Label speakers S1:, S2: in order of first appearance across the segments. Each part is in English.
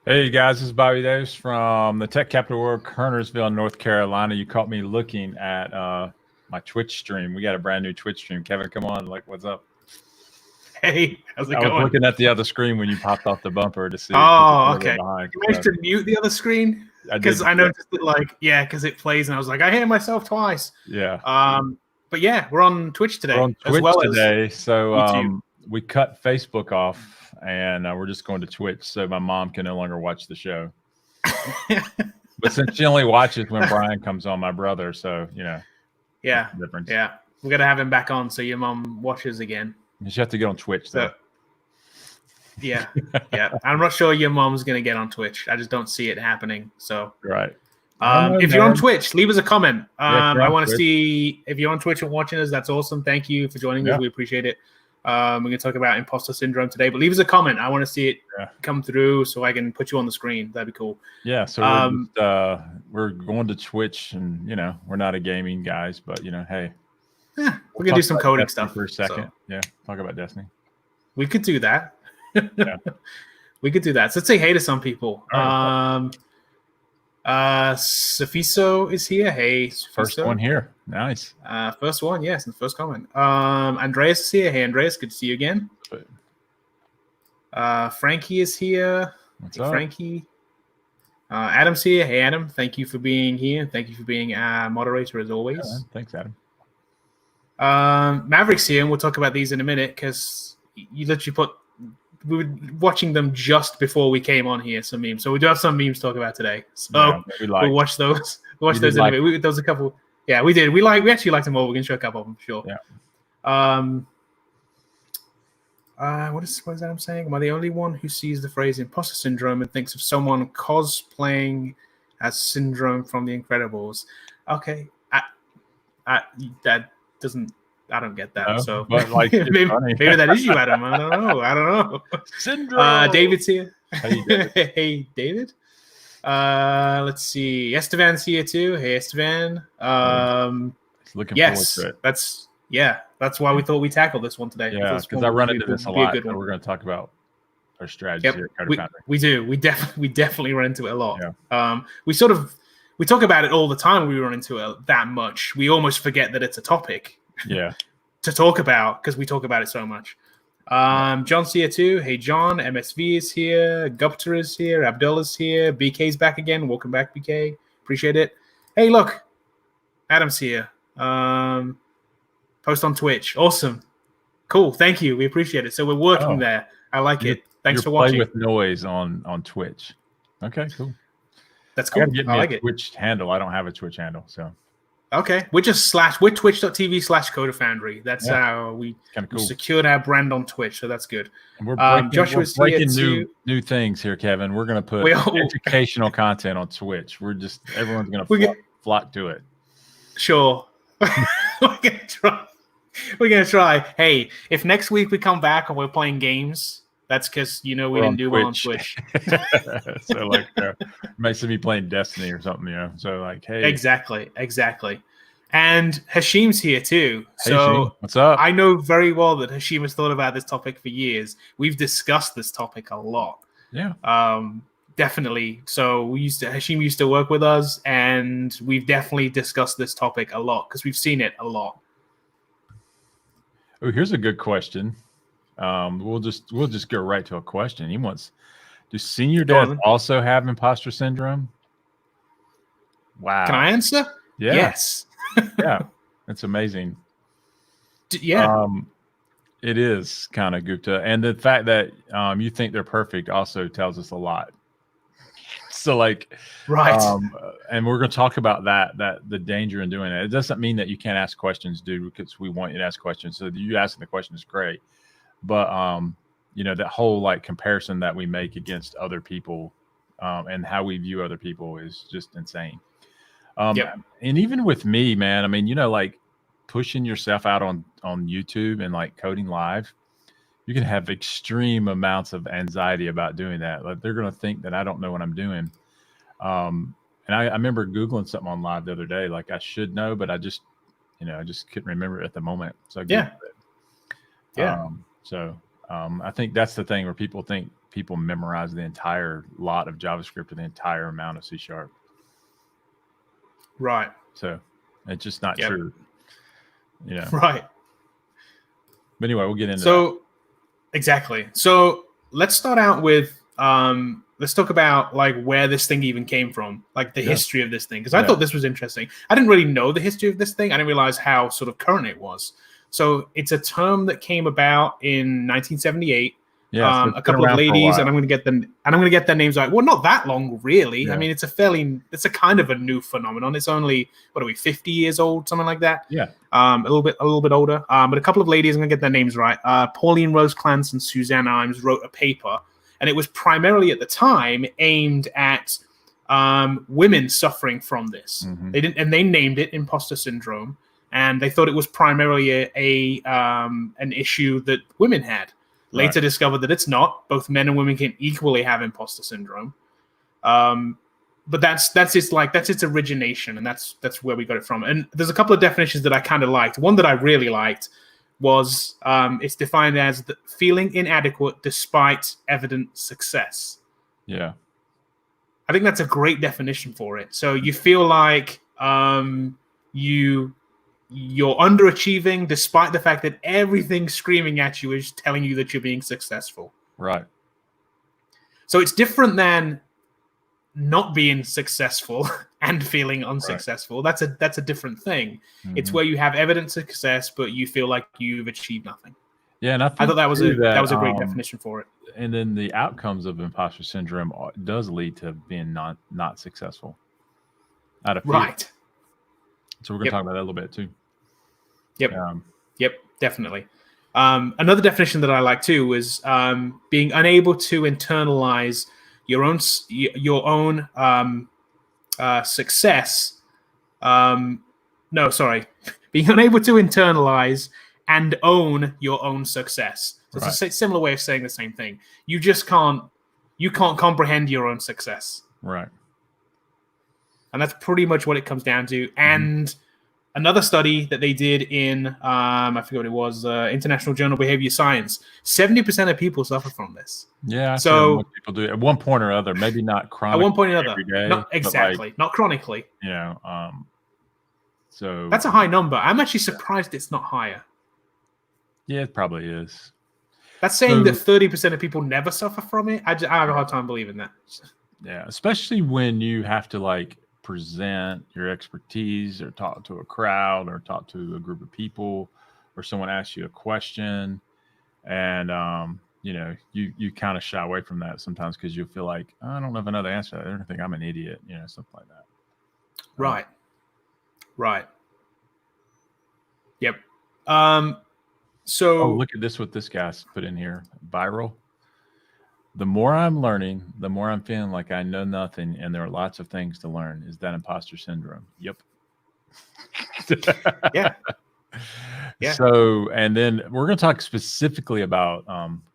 S1: Hey guys, this is Bobby Davis from the tech capital world, Kernersville, North Carolina. You caught me looking at my Twitch stream. We got a brand new Twitch stream. Kevin, come on, like, what's up?
S2: Hey, how's it going?
S1: I was looking at the other screen when you popped off the bumper to see.
S2: Oh, okay. You managed to mute the other screen? Because I noticed that, like, yeah, because it plays, and I was like, I hear myself twice.
S1: Yeah.
S2: But yeah, we're on Twitch today.
S1: We're on Twitch
S2: as well
S1: today,
S2: as
S1: so we cut Facebook off. And we're just going to Twitch so my mom can no longer watch the show. But since she only watches when Brian comes on, my brother, so, you know.
S2: Yeah.
S1: Difference.
S2: Yeah. We're going to have him back on so your mom watches again.
S1: You have to get on Twitch, though.
S2: Yeah. Yeah. I'm not sure your mom's going to get on Twitch. I just don't see it happening. So.
S1: Right.
S2: If you're on Twitch, leave us a comment. I want to see if you're on Twitch and watching us. That's awesome. Thank you for joining us. We appreciate it. We're going to talk about imposter syndrome today, but leave us a comment. I want to see it come through so I can put you on the screen. That'd be cool.
S1: Yeah. So we're going to Twitch, and, you know, we're not a gaming guys, but, you know, hey,
S2: we're going to do some coding
S1: Destiny
S2: stuff
S1: for a second.
S2: So.
S1: Yeah. Talk about Destiny.
S2: We could do that.
S1: Yeah.
S2: We could do that. So let's say hey to some people. Safiso is here. Hey, Safiso.
S1: First one here. Nice.
S2: First one, yes, and first comment. Andreas is here. Hey, Andreas, good to see you again. Frankie is here.
S1: What's up,
S2: Frankie? Adam's here. Hey, Adam. Thank you for being here. Thank you for being our moderator as always.
S1: Yeah, thanks, Adam.
S2: Maverick's here, and we'll talk about these in a minute because you literally we were watching them just before we came on here, some memes. So we do have some memes to talk about today. So we'll watch those. We'll watch those in a minute. There was a couple. Yeah, we did. We actually liked them all. We're gonna show a couple of them, sure.
S1: Yeah.
S2: What is that I'm saying? Am I the only one who sees the phrase imposter syndrome and thinks of someone cosplaying as Syndrome from The Incredibles? Okay. That doesn't. I don't get that.
S1: No,
S2: so
S1: but like,
S2: maybe that is you, Adam. I don't know.
S1: Syndrome.
S2: David's here.
S1: How you doing?
S2: Hey, David. Let's see. Estevan's here too. Hey, Estevan.
S1: Looking forward to it.
S2: That's why we thought we tackled this one today.
S1: Yeah, because I run into this a lot. So we're going to talk about our strategies here at Coder Foundry.
S2: We do. We definitely run into it a lot.
S1: Yeah.
S2: We talk about it all the time. We run into it that much. We almost forget that it's a topic.
S1: Yeah.
S2: To talk about because we talk about it so much. John's here too. Hey, John. MSV is here. Gupta is here. Abdullah's here. BK's back again. Welcome back, BK. Appreciate it. Hey, look. Adam's here. Post on Twitch. Awesome. Cool. Thank you. We appreciate it. So we're working there. I like it. Thanks for watching.
S1: Play with noise on Twitch. Okay, cool.
S2: That's cool.
S1: I like it. Twitch handle. I don't have a Twitch handle, so.
S2: Okay, we're twitch.tv/CoderFoundry. That's how we secured our brand on Twitch, so that's good.
S1: And we're breaking new things here, Kevin. We're going to put educational content on Twitch. Everyone's going to flock to it.
S2: Sure. We're going to try. Hey, if next week we come back and we're playing games, that's because, we didn't do well on Twitch.
S1: So, like, might see me playing Destiny or something, So, like, hey.
S2: Exactly. And Hashim's here, too.
S1: Hey, Hashim. What's up?
S2: I know very well that Hashim has thought about this topic for years. We've discussed this topic a lot.
S1: Yeah.
S2: Definitely. So Hashim used to work with us, and we've definitely discussed this topic a lot because we've seen it a lot.
S1: Oh, here's a good question. We'll just go right to a question. He wants, do senior dads also have imposter syndrome? Wow.
S2: Can I answer?
S1: Yeah.
S2: Yes.
S1: Yeah. That's amazing.
S2: Yeah.
S1: It is kind of Gupta. And the fact that you think they're perfect also tells us a lot. So like,
S2: right.
S1: And we're going to talk about that the danger in doing it. It doesn't mean that you can't ask questions, dude, because we want you to ask questions. So you asking the question is great. But, that whole like comparison that we make against other people and how we view other people is just insane.
S2: Yep.
S1: And even with me, man, I mean, like pushing yourself out on YouTube and like coding live, you can have extreme amounts of anxiety about doing that. Like they're going to think that I don't know what I'm doing. And I remember Googling something on live the other day, like I should know, but I just couldn't remember it at the moment. So I Googled it.
S2: Yeah.
S1: I think that's the thing where people think people memorize the entire lot of JavaScript or the entire amount of C#.
S2: Right.
S1: So it's just not true.
S2: Right.
S1: But anyway, we'll get into
S2: that. Exactly. So let's start out with let's talk about like where this thing even came from, like the history of this thing, because I thought this was interesting. I didn't really know the history of this thing. I didn't realize how sort of current it was. So it's a term that came about in 1978.
S1: Yeah,
S2: a couple of ladies, and I'm going to get their names right. Well, not that long, really. Yeah. I mean, it's a kind of a new phenomenon. It's only 50 years old, something like that.
S1: Yeah,
S2: a little bit older. But a couple of ladies, I'm going to get their names right. Pauline Rose Clance and Suzanne Imes wrote a paper, and it was primarily at the time aimed at women suffering from this.
S1: Mm-hmm.
S2: They named it imposter syndrome, and they thought it was primarily an issue that women had. Later discovered that it's not. Both men and women can equally have imposter syndrome. But that's its origination, and that's where we got it from. And there's a couple of definitions that I kind of liked. One that I really liked was it's defined as the feeling inadequate despite evident success.
S1: Yeah.
S2: I think that's a great definition for it. So you feel like you're underachieving despite the fact that everything screaming at you is telling you that you're being successful.
S1: Right.
S2: So it's different than not being successcul and feeling unsuccessful. Right. That's a different thing. Mm-hmm. It's where you have evidence of success, but you feel like you've achieved nothing.
S1: Yeah, and I
S2: thought that was a great definition for it.
S1: And then the outcomes of imposter syndrome does lead to being not successful. Out of fear.
S2: Right.
S1: So we're going to talk about that a little bit too.
S2: Yep. Yep, definitely. Another definition that I like too was being unable to internalize your own success. Being unable to internalize and own your own success. So it's a similar way of saying the same thing. You just can't comprehend your own success.
S1: Right.
S2: And that's pretty much what it comes down to. Mm-hmm. And another study that they did in, I forget what it was, International Journal of Behavior Science, 70% of people suffer from this.
S1: Yeah, so most people do at one point or other, maybe not chronically.
S2: At one point or another,
S1: every day,
S2: not exactly, not chronically.
S1: So
S2: that's a high number. I'm actually surprised it's not higher.
S1: Yeah, it probably is.
S2: That's saying that 30% of people never suffer from it. I have a hard time believing that.
S1: Yeah, especially when you have to like present your expertise or talk to a crowd or talk to a group of people or someone asks you a question and you kind of shy away from that sometimes because you feel like I don't know if I know the answer. I don't think I'm an idiot, something like that.
S2: Right. Yep. So
S1: look at this, what this guy's put in here. Viral. The more I'm learning, the more I'm feeling like I know nothing, and there are lots of things to learn. Is that imposter syndrome? Yep.
S2: Yeah.
S1: So, and then we're going to talk specifically about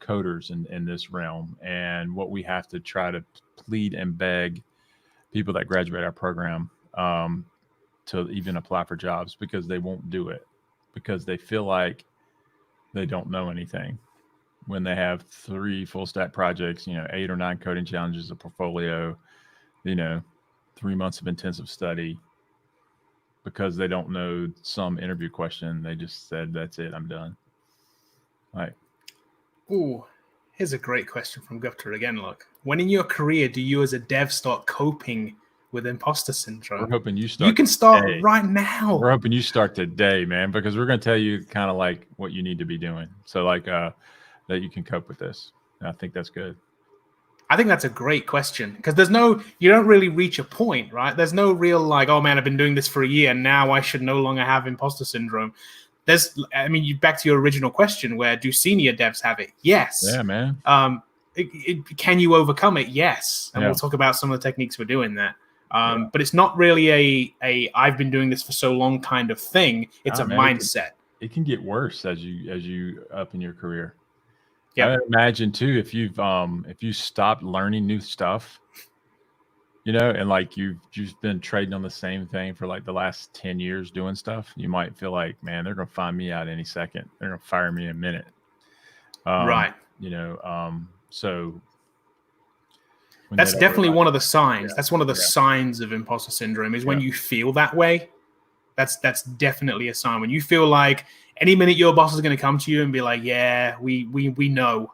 S1: coders in this realm and what we have to try to plead and beg people that graduate our program to even apply for jobs because they won't do it because they feel like they don't know anything. when they have 3 full stack projects, 8 or 9 coding challenges, a portfolio, 3 months of intensive study, because they don't know some interview question. They just said, that's it, I'm done. Right.
S2: Ooh, here's a great question from Gupta again. Look, when in your career do you as a dev start coping with imposter syndrome?
S1: We're hoping you start.
S2: You can start right now.
S1: We're hoping you start today, man, because we're going to tell you kind of like what you need to be doing. So like that you can cope with this. And I think that's good.
S2: I think that's a great question, because you don't really reach a point, right? There's no real like, oh man, I've been doing this for a year, now I should no longer have imposter syndrome. Back to your original question, where do senior devs have it? Yes.
S1: Yeah, man.
S2: Can you overcome it? Yes. And we'll talk about some of the techniques for doing that. But it's not really a I've been doing this for so long kind of thing. It's mindset.
S1: It can get worse as you up in your career.
S2: Yeah.
S1: I imagine too, if you stopped learning new stuff, and like you've been trading on the same thing for like the last 10 years doing stuff, you might feel like, man, they're gonna find me out any second. They're gonna fire me in a minute.
S2: Right.
S1: So
S2: that's definitely one of the signs. That's one of the signs of imposter syndrome, is when you feel that way. That's definitely a sign. When you feel like any minute your boss is going to come to you and be like, yeah, we know,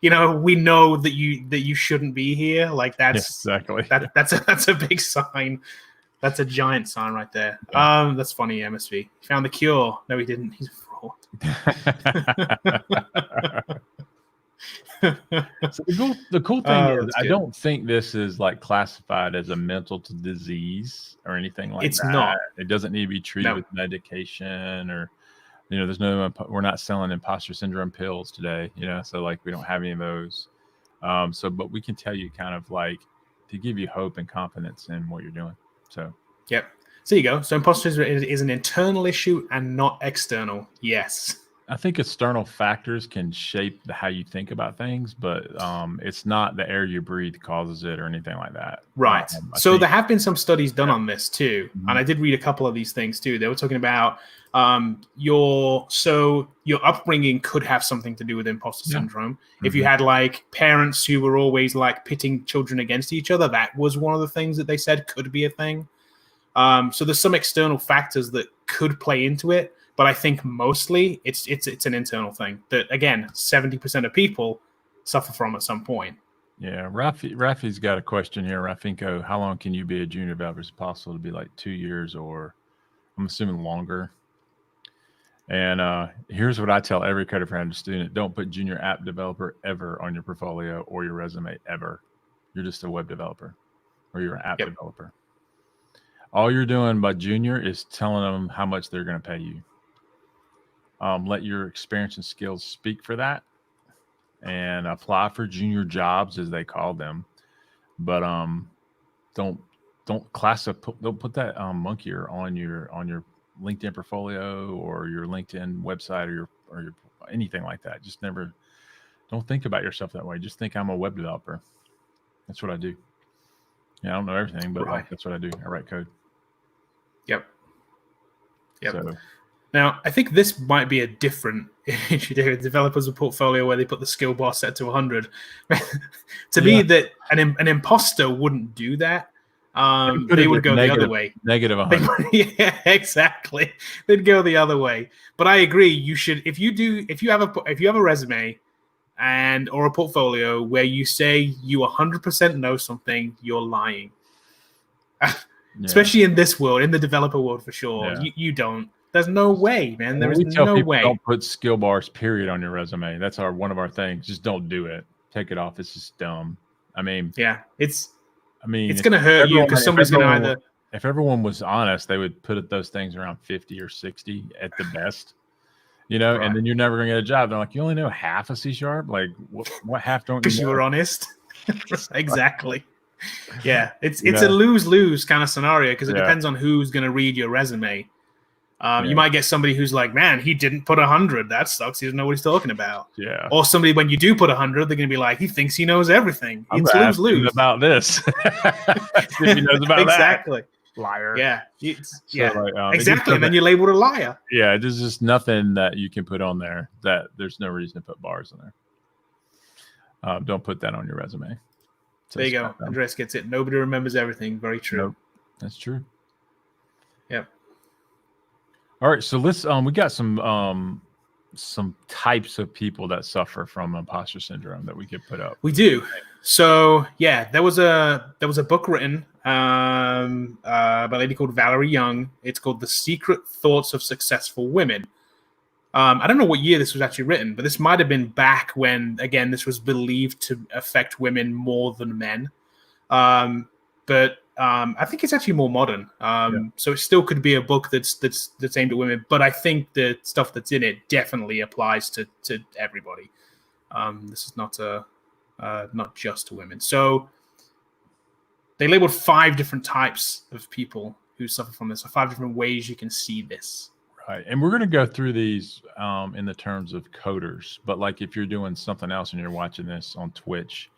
S2: we know that you shouldn't be here. Like that's
S1: exactly
S2: that's a big sign. That's a giant sign right there. Yeah. That's funny. MSV he found the cure. No, he didn't. He's a fraud.
S1: So the cool thing is, I don't think this is like classified as a mental disease or anything like that.
S2: It's not.
S1: It doesn't need to be treated with medication, or we're not selling imposter syndrome pills today. So like we don't have any of those. But we can tell you kind of like to give you hope and confidence in what you're doing. So
S2: yep. So you go. So imposter syndrome is an internal issue and not external. Yes.
S1: I think external factors can shape how you think about things, but it's not the air you breathe causes it or anything like that.
S2: Right. There have been some studies done on this too. Mm-hmm. And I did read a couple of these things too. They were talking about your upbringing could have something to do with imposter syndrome. Mm-hmm. If you had like parents who were always like pitting children against each other, that was one of the things that they said could be a thing. So there's some external factors that could play into it. But I think mostly it's an internal thing that, again, 70% of people suffer from at some point.
S1: Yeah, Rafi's got a question here. Rafinko, how long can you be a junior developer? Is it possible to be like 2 years, or I'm assuming longer? And here's what I tell every Coder for Android student: don't put junior app developer ever on your portfolio or your resume ever. You're just a web developer, or you're an app developer. All you're doing by junior is telling them how much they're going to pay you. Let your experience and skills speak for that, and apply for junior jobs, as they call them. But don't put that monkey on your LinkedIn portfolio or your LinkedIn website or your anything like that. Just don't think about yourself that way. Just think, I'm a web developer. That's what I do. Yeah, I don't know everything, but like, that's what I do. I write code.
S2: Yep.
S1: So,
S2: now, I think this might be a different issue. Developers a portfolio where they put the skill bar set to 100. To me, that an imposter wouldn't do that. They would go the other way.
S1: Negative 100.
S2: Yeah, exactly. They'd go the other way. But I agree. You should, if you have a resume or a portfolio where you say you 100% know something, you're lying. Especially in this world, in the developer world, for sure. Yeah. You don't. There's no way, man. There is no way.
S1: Don't put skill bars, period, on your resume. That's one of our things. Just don't do it. Take it off. It's just dumb. I mean,
S2: it's going to hurt you, because somebody's going to either.
S1: If everyone was honest, they would put those things around 50 or 60 at the best. Right. And then you're never going to get a job. They're like, you only know half of C#? Like, what half don't you know?
S2: Because you were honest. Exactly. Yeah, it's a lose-lose kind of scenario, because it depends on who's going to read your resume. You might get somebody who's like, man, he didn't put 100. That sucks. He doesn't know what he's talking about.
S1: Yeah.
S2: Or somebody, when you do put 100, they're going to be like, he thinks he knows everything. It's lose-lose.
S1: About this. If he knows about
S2: exactly.
S1: that.
S3: liar.
S2: Yeah.
S1: Like,
S2: exactly. And then you're labeled a liar.
S1: Yeah, there's just nothing that you can put on there that there's no reason to put bars in there. Don't put that on your resume.
S2: There you go. Andres gets it. Nobody remembers everything. Very true.
S1: Nope. That's true.
S2: Yep.
S1: All right, so let's we got some types of people that suffer from imposter syndrome that we could put up.
S2: We do. So yeah, there was a book written by a lady called Valerie Young. It's called The Secret Thoughts of Successful Women. I don't know what year this was actually written, but this might have been back when, again, this was believed to affect women more than men. But I think it's actually more modern. So it still could be a book that's aimed at women, but I think the stuff that's in it definitely applies to everybody. This is not just to women. So they labeled 5 different types of people who suffer from this, or 5 different ways you can see this.
S1: Right. And we're going to go through these in the terms of coders, but like if you're doing something else and you're watching this on Twitch,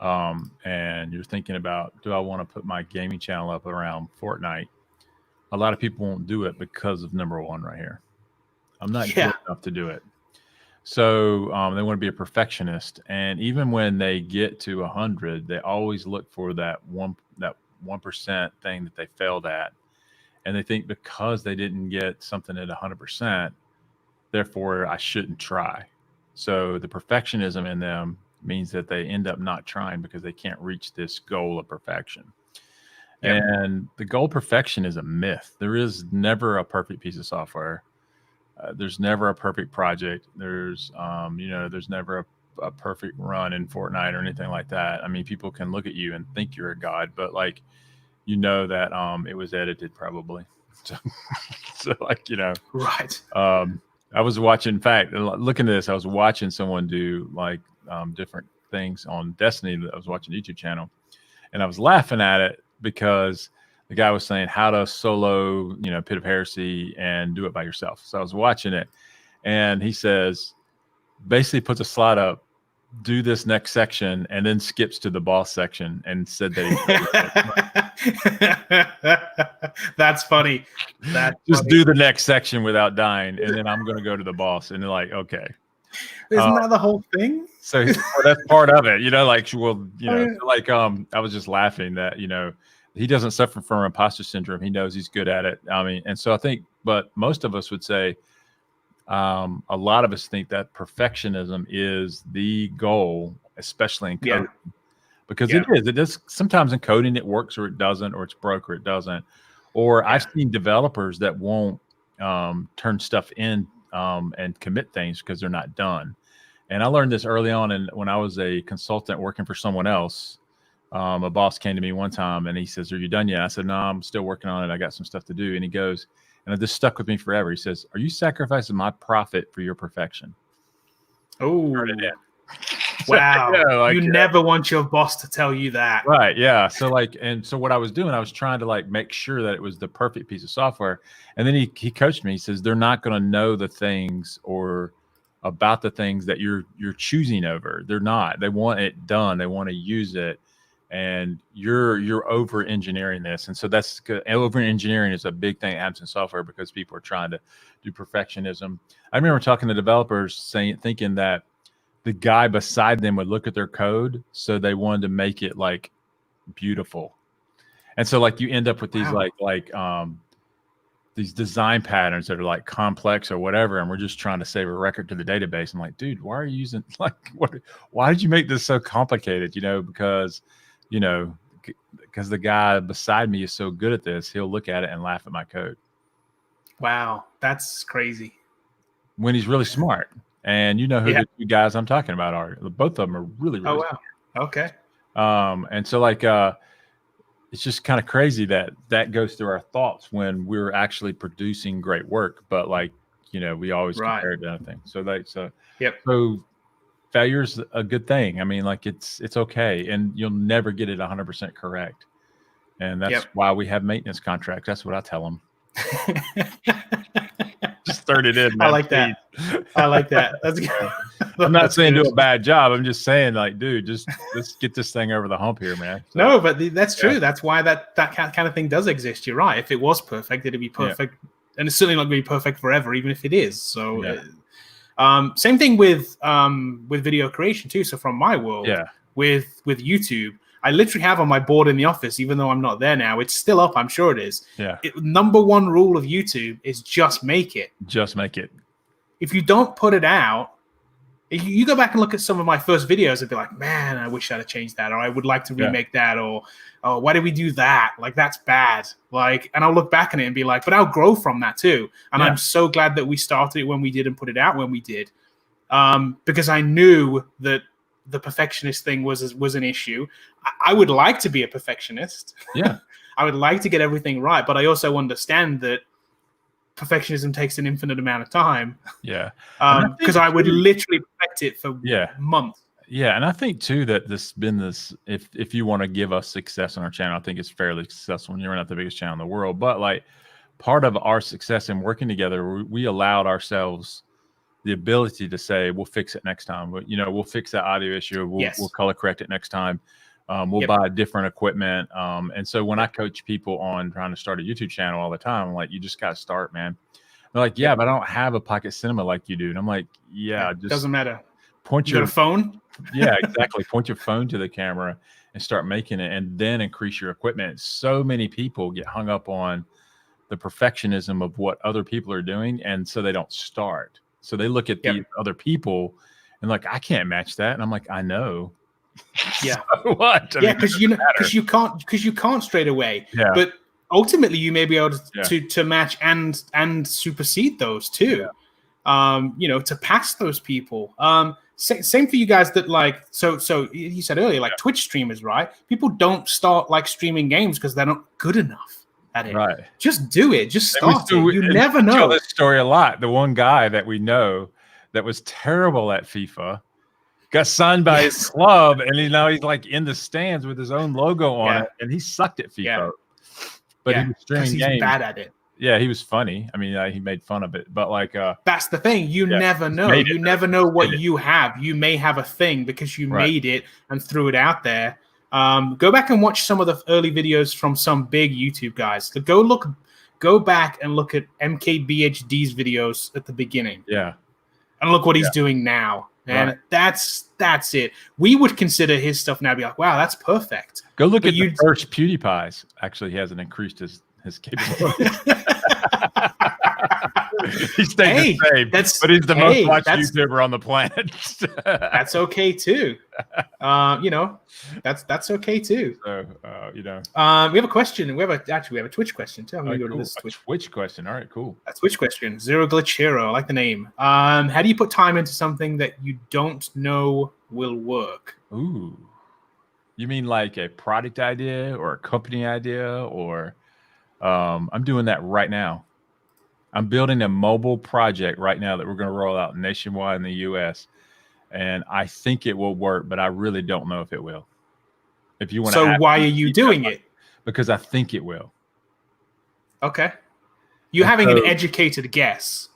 S1: and you're thinking about, do I want to put my gaming channel up around Fortnite? A lot of people won't do it because of number 1 right here. I'm not good enough to do it. So they want to be a perfectionist. And even when they get to 100, they always look for that 1% thing that they failed at. And they think because they didn't get something at 100%, therefore I shouldn't try. So the perfectionism in them means that they end up not trying because they can't reach this goal of perfection. Yep. And the goal of perfection is a myth. There is never a perfect piece of software. There's never a perfect project. There's, there's never a perfect run in Fortnite or anything like that. I mean, people can look at you and think you're a god, but like, that it was edited probably. So like,
S2: right.
S1: I was watching, in fact, looking at this, I was watching someone do like different things on Destiny. That I was watching YouTube channel, and I was laughing at it because the guy was saying how to solo, Pit of Heresy and do it by yourself. So I was watching it, and he says, basically puts a slide up, do this next section, and then skips to the boss section and said that
S2: that's funny.
S1: Just do the next section without dying, and then I'm going to go to the boss. And they're like, okay.
S2: Isn't that the whole thing?
S1: So that's part of it, I was just laughing that, he doesn't suffer from imposter syndrome. He knows he's good at it. I mean, and so I think, but most of us would say, a lot of us think that perfectionism is the goal, especially in coding, because it is sometimes in coding it works or it doesn't, or it's broke or it doesn't. Or I've seen developers that won't turn stuff in and commit things because they're not done. And I learned this early on, and when I was a consultant working for someone else, a boss came to me one time and he says, "Are you done yet?" I said, "No, I'm still working on it. I got some stuff to do." And he goes, and this stuck with me forever. He says, "Are you sacrificing my profit for your perfection?"
S2: Oh, wow. You never want your boss to tell you that.
S1: Right. Yeah. So so what I was doing, I was trying to make sure that it was the perfect piece of software. And then he coached me. He says, they're not going to know the things or about the things that you're choosing over. They're not. They want it done. They want to use it. And you're over engineering this. And so that's good. Over engineering is a big thing in apps and software because people are trying to do perfectionism. I remember talking to developers thinking that the guy beside them would look at their code. So they wanted to make it beautiful. And so you end up with these these design patterns that are complex or whatever. And we're just trying to save a record to the database. I'm like, dude, why are you using why did you make this so complicated? Because the guy beside me is so good at this, he'll look at it and laugh at my code.
S2: Wow, that's crazy.
S1: When he's really smart. And who the two guys I'm talking about are. Both of them are really, really
S2: smart. Okay.
S1: And so it's just kind of crazy that goes through our thoughts when we're actually producing great work. But we always compare it to other things. So failure's a good thing. I mean, it's okay. And you'll never get it 100% correct. And that's why we have maintenance contracts. That's what I tell them. Just turn it in, man.
S2: I like that. I like that. That's good.
S1: I'm not saying do a bad job. I'm just saying, like, dude, just let's get this thing over the hump here, man. So,
S2: no, but that's true. That's why that kind of thing does exist. You're right. If it was perfect, it'd be perfect, and it's certainly not going to be perfect forever, even if it is. So, same thing with video creation too. So from my world, with YouTube, I literally have on my board in the office, even though I'm not there now, it's still up. I'm sure it is.
S1: Yeah.
S2: Number one rule of YouTube is just make it. Just make it. If you don't put it out, if you go back and look at some of my first videos and be like, man, I wish I'd have changed that, or I would like to remake that, or oh, why did we do that? Like, that's bad. Like, and I'll look back on it and be like, but I'll grow from that too. And I'm so glad that we started it when we did and put it out when we did, because I knew that the perfectionist thing was an issue. I would like to be a perfectionist. Yeah. I would like to get everything right, but I also understand that perfectionism takes an infinite amount of time. Yeah. Because I would literally perfect it for months.
S1: Yeah. And I think too that if you want to give us success on our channel, I think it's fairly successful, and you're not the biggest channel in the world, but like part of our success in working together, we allowed ourselves the ability to say, we'll fix it next time. We'll fix that audio issue. We'll color correct it next time. We'll buy different equipment. And so when I coach people on trying to start a YouTube channel all the time, I'm like, you just got to start, man. They're like, but I don't have a pocket cinema like you do. And I'm like, just
S2: doesn't matter.
S1: Point
S2: your phone.
S1: Yeah, exactly. Point your phone to the camera and start making it, and then increase your equipment. So many people get hung up on the perfectionism of what other people are doing, and so they don't start. So they look at the other people and like, I can't match that. And I'm like, I know.
S2: Yeah.
S1: So what?
S2: Because you can't straight away. Yeah. But ultimately, you may be able to match and supersede those too. To pass those people. Same for you guys that like. So you said earlier, like Twitch streamers, right? People don't start like streaming games because they're not good enough at it. Right. Just do it. Just start it. You never know.
S1: Tell this story a lot. The one guy that we know that was terrible at FIFA got signed by his club, and now he's like in the stands with his own logo on it, and he sucked at FIFA. But he was streaming games.
S2: He's bad at it.
S1: Yeah, he was funny. I mean, he made fun of it, but like
S2: that's the thing. You never know. You never know what you have. You may have a thing because you made it and threw it out there. Go back and watch some of the early videos from some big YouTube guys. Go back and look at MKBHD's videos at the beginning. Yeah. And look what he's doing now. And that's it. We would consider his stuff now be like, wow, that's perfect.
S1: Go look at the first PewDiePie's. Actually, he hasn't increased his capability. He stayed the same, but he's the most watched YouTuber on the planet.
S2: That's okay too. That's okay too.
S1: So
S2: we have a question. We have a Twitch question too. I'm gonna go to this
S1: Twitch question. All right, cool.
S2: A Twitch question. Zero Glitch Hero. I like the name. How do you put time into something that you don't know will work?
S1: Ooh, you mean like a product idea or a company idea, or I'm doing that right now. I'm building a mobile project right now that we're going to roll out nationwide in the U.S. And I think it will work, but I really don't know if it will. If you want
S2: to, why are you doing it?
S1: Because I think it will.
S2: Okay, you're having an educated guess.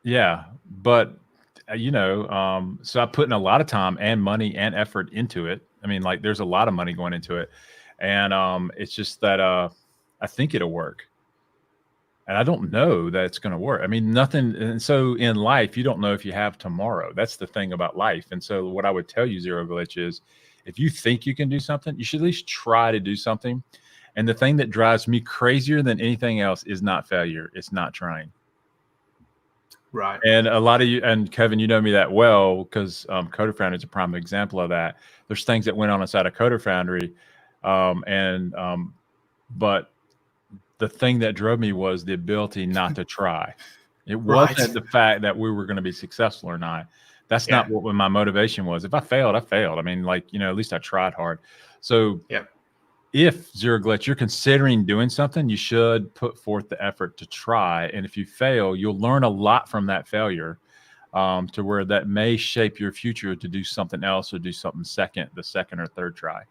S1: Yeah, but so I put in a lot of time and money and effort into it. I mean, like, there's a lot of money going into it, and it's just that I think it'll work. And I don't know that it's going to work. I mean, nothing. And so in life, you don't know if you have tomorrow. That's the thing about life. And so what I would tell you, Zero Glitch, is if you think you can do something, you should at least try to do something. And the thing that drives me crazier than anything else is not failure. It's not trying.
S2: Right.
S1: And a lot of you, and Kevin, you know me that well, because Coder Foundry is a prime example of that. There's things that went on inside of Coder Foundry. But the thing that drove me was the ability not to try. It wasn't the fact that we were going to be successful or not. That's not what my motivation was. If I failed, I failed. I mean, like, at least I tried hard. So if Zero Glitch, you're considering doing something, you should put forth the effort to try. And if you fail, you'll learn a lot from that failure, to where that may shape your future to do something else or do something the second or third try.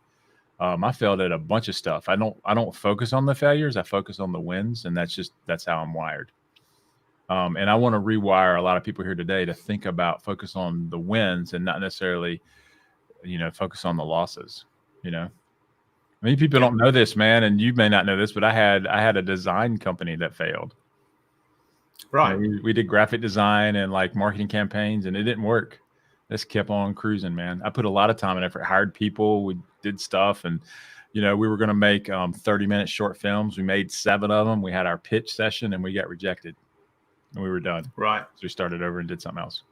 S1: I failed at a bunch of stuff. I don't focus on the failures. I focus on the wins, and that's how I'm wired. And I want to rewire a lot of people here today to think about focus on the wins and not necessarily, focus on the losses. Many people don't know this, man, and you may not know this, but I had a design company that failed.
S2: Right.
S1: We did graphic design and like marketing campaigns, and it didn't work. Just kept on cruising, man. I put a lot of time and effort, hired people, we did stuff, and we were going to make 30-minute short films. We made 7 of them. We had our pitch session, and we got rejected, and we were done.
S2: Right.
S1: So we started over and did something else.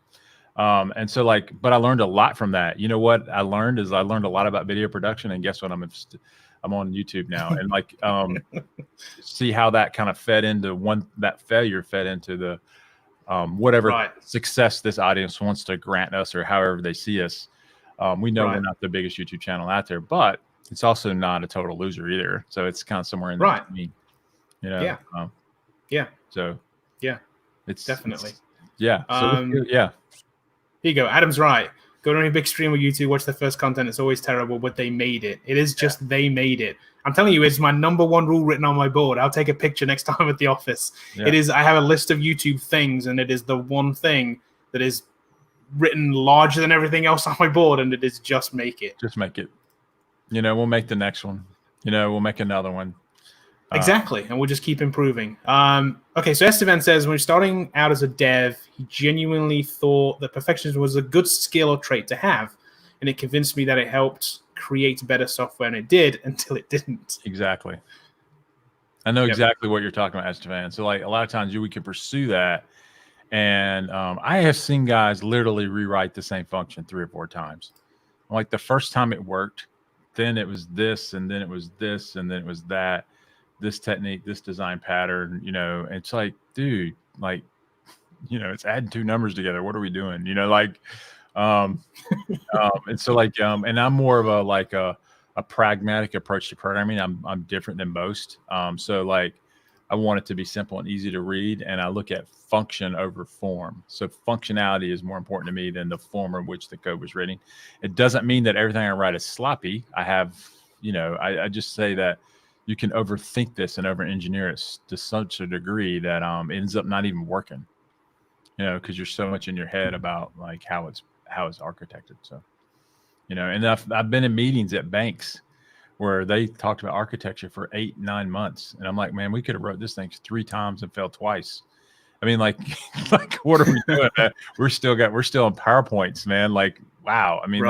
S1: And so but I learned a lot from that. You know what I learned is I learned a lot about video production, and guess what? I'm on YouTube now, and see how that kind of fed into that failure fed into the whatever success this audience wants to grant us or however they see us. We know we're not the biggest YouTube channel out there, but it's also not a total loser either. So it's kind of somewhere in between,
S2: Yeah.
S1: So
S2: yeah,
S1: it's
S2: definitely.
S1: Yeah. So
S2: Here you go. Adam's right. Go to any big streamer YouTube, watch the first content. It's always terrible, but they made it. It is just they made it. I'm telling you, it's my number 1 rule written on my board. I'll take a picture next time at the office. Yeah. It is. I have a list of YouTube things, and it is the one thing that is written larger than everything else on my board, and it is just make it.
S1: Just make it. We'll make the next one. We'll make another one.
S2: Exactly, and we'll just keep improving. Okay, so Esteban says, when starting out as a dev, he genuinely thought that perfectionism was a good skill or trait to have, and it convinced me that it helped create better software, and it did until it didn't.
S1: Exactly. I know exactly what you're talking about, Esteban. So, like, a lot of times we can pursue that, and I have seen guys literally rewrite the same function 3 or 4 times. Like, the first time it worked, then it was this, and then it was this, and then it was that. This technique, this design pattern, it's like, dude, like, it's adding 2 numbers together. What are we doing? And so and I'm more of a pragmatic approach to programming. I'm different than most. So like, I want it to be simple and easy to read. And I look at function over form. So functionality is more important to me than the form in which the code was written. It doesn't mean that everything I write is sloppy. I have, I just say that you can overthink this and over-engineer it to such a degree that ends up not even working, because you're so much in your head about like how it's architected. So, and I've been in meetings at banks where they talked about architecture for 8-9 months, and I'm like, man, we could have wrote this thing 3 times and failed twice. I mean, like what are we doing, man? We're still in PowerPoints, man. Like, wow. I mean,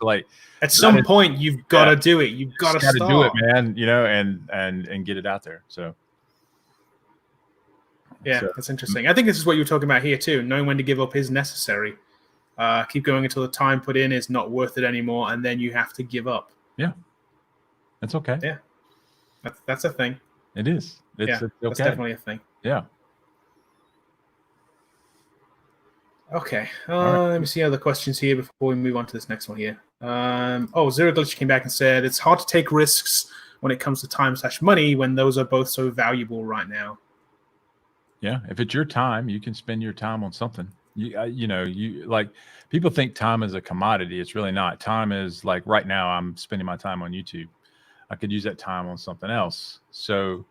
S1: like
S2: at some point you've got to do it. You've got to start.
S1: Do it, man. And get it out there. So.
S2: Yeah, that's interesting. I think this is what you were talking about here too. Knowing when to give up is necessary. Keep going until the time put in is not worth it anymore, and then you have to give up.
S1: Yeah, that's okay.
S2: Yeah, that's a thing.
S1: It is. It's okay.
S2: That's definitely a thing.
S1: Yeah.
S2: Okay. Let me see other questions here before we move on to this next one here. Zero Glitch came back and said, it's hard to take risks when it comes to time/money when those are both so valuable right now.
S1: Yeah. If it's your time, you can spend your time on something. You like, people think time is a commodity. It's really not. Time is like, right now I'm spending my time on YouTube. I could use that time on something else. So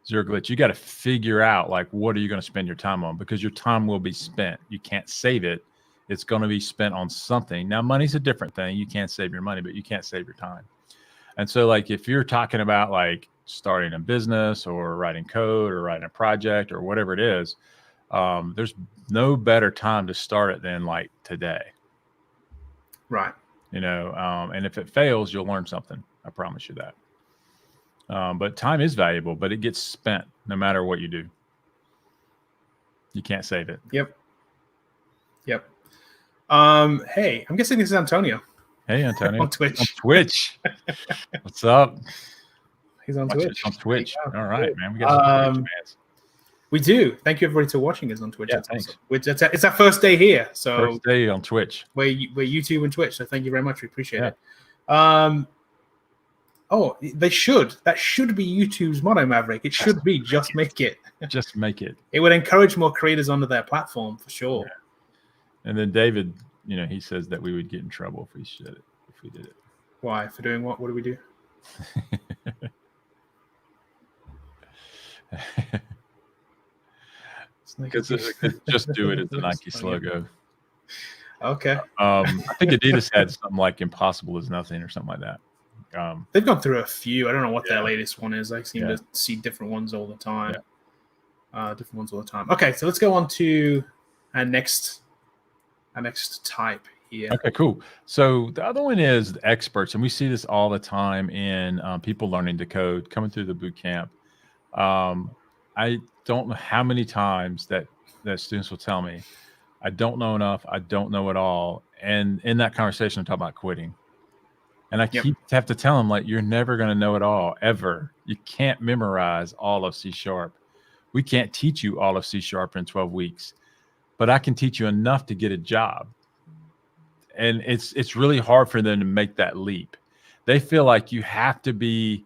S1: Zero Glitch, you got to figure out like, what are you going to spend your time on? Because your time will be spent. You can't save it. It's going to be spent on something. Now, money's a different thing. You can't save your money, but you can't save your time. And so like, if you're talking about like starting a business or writing code or writing a project or whatever it is, there's no better time to start it than like today.
S2: Right.
S1: And if it fails, you'll learn something. I promise you that. But time is valuable, but it gets spent no matter what you do. You can't save it.
S2: Yep. Hey, I'm guessing this is Antonio.
S1: Hey, Antonio.
S2: On Twitch.
S1: On Twitch. What's up?
S2: He's on Twitch.
S1: On Twitch. All right, man. We got some Twitch fans.
S2: We do. Thank you, everybody, for watching us on Twitch.
S1: Yeah, thanks.
S2: Awesome. It's our first day here. So
S1: first day on Twitch.
S2: We're YouTube and Twitch. So thank you very much. We appreciate it. They should. That should be YouTube's motto, Maverick. It should be just make it.
S1: Just make it.
S2: It would encourage more creators onto their platform for sure.
S1: Yeah. And then David, he says that we would get in trouble if we did it.
S2: Why? For doing what? What do we do?
S1: Because just do it. It's a Nike logo.
S2: Okay.
S1: I think Adidas had something like "Impossible is nothing" or something like that.
S2: They've gone through a few. I don't know what their latest one is. I seem to see different ones all the time. Okay, so let's go on to our next type here.
S1: Okay, cool. So the other one is experts, and we see this all the time in people learning to code, coming through the boot camp. I don't know how many times that students will tell me, I don't know enough, I don't know it all. And in that conversation, I'm talking about quitting. And I have to tell them, like, you're never going to know it all, ever. You can't memorize all of C#. We can't teach you all of C# in 12 weeks, but I can teach you enough to get a job. And it's really hard for them to make that leap. They feel like you have to be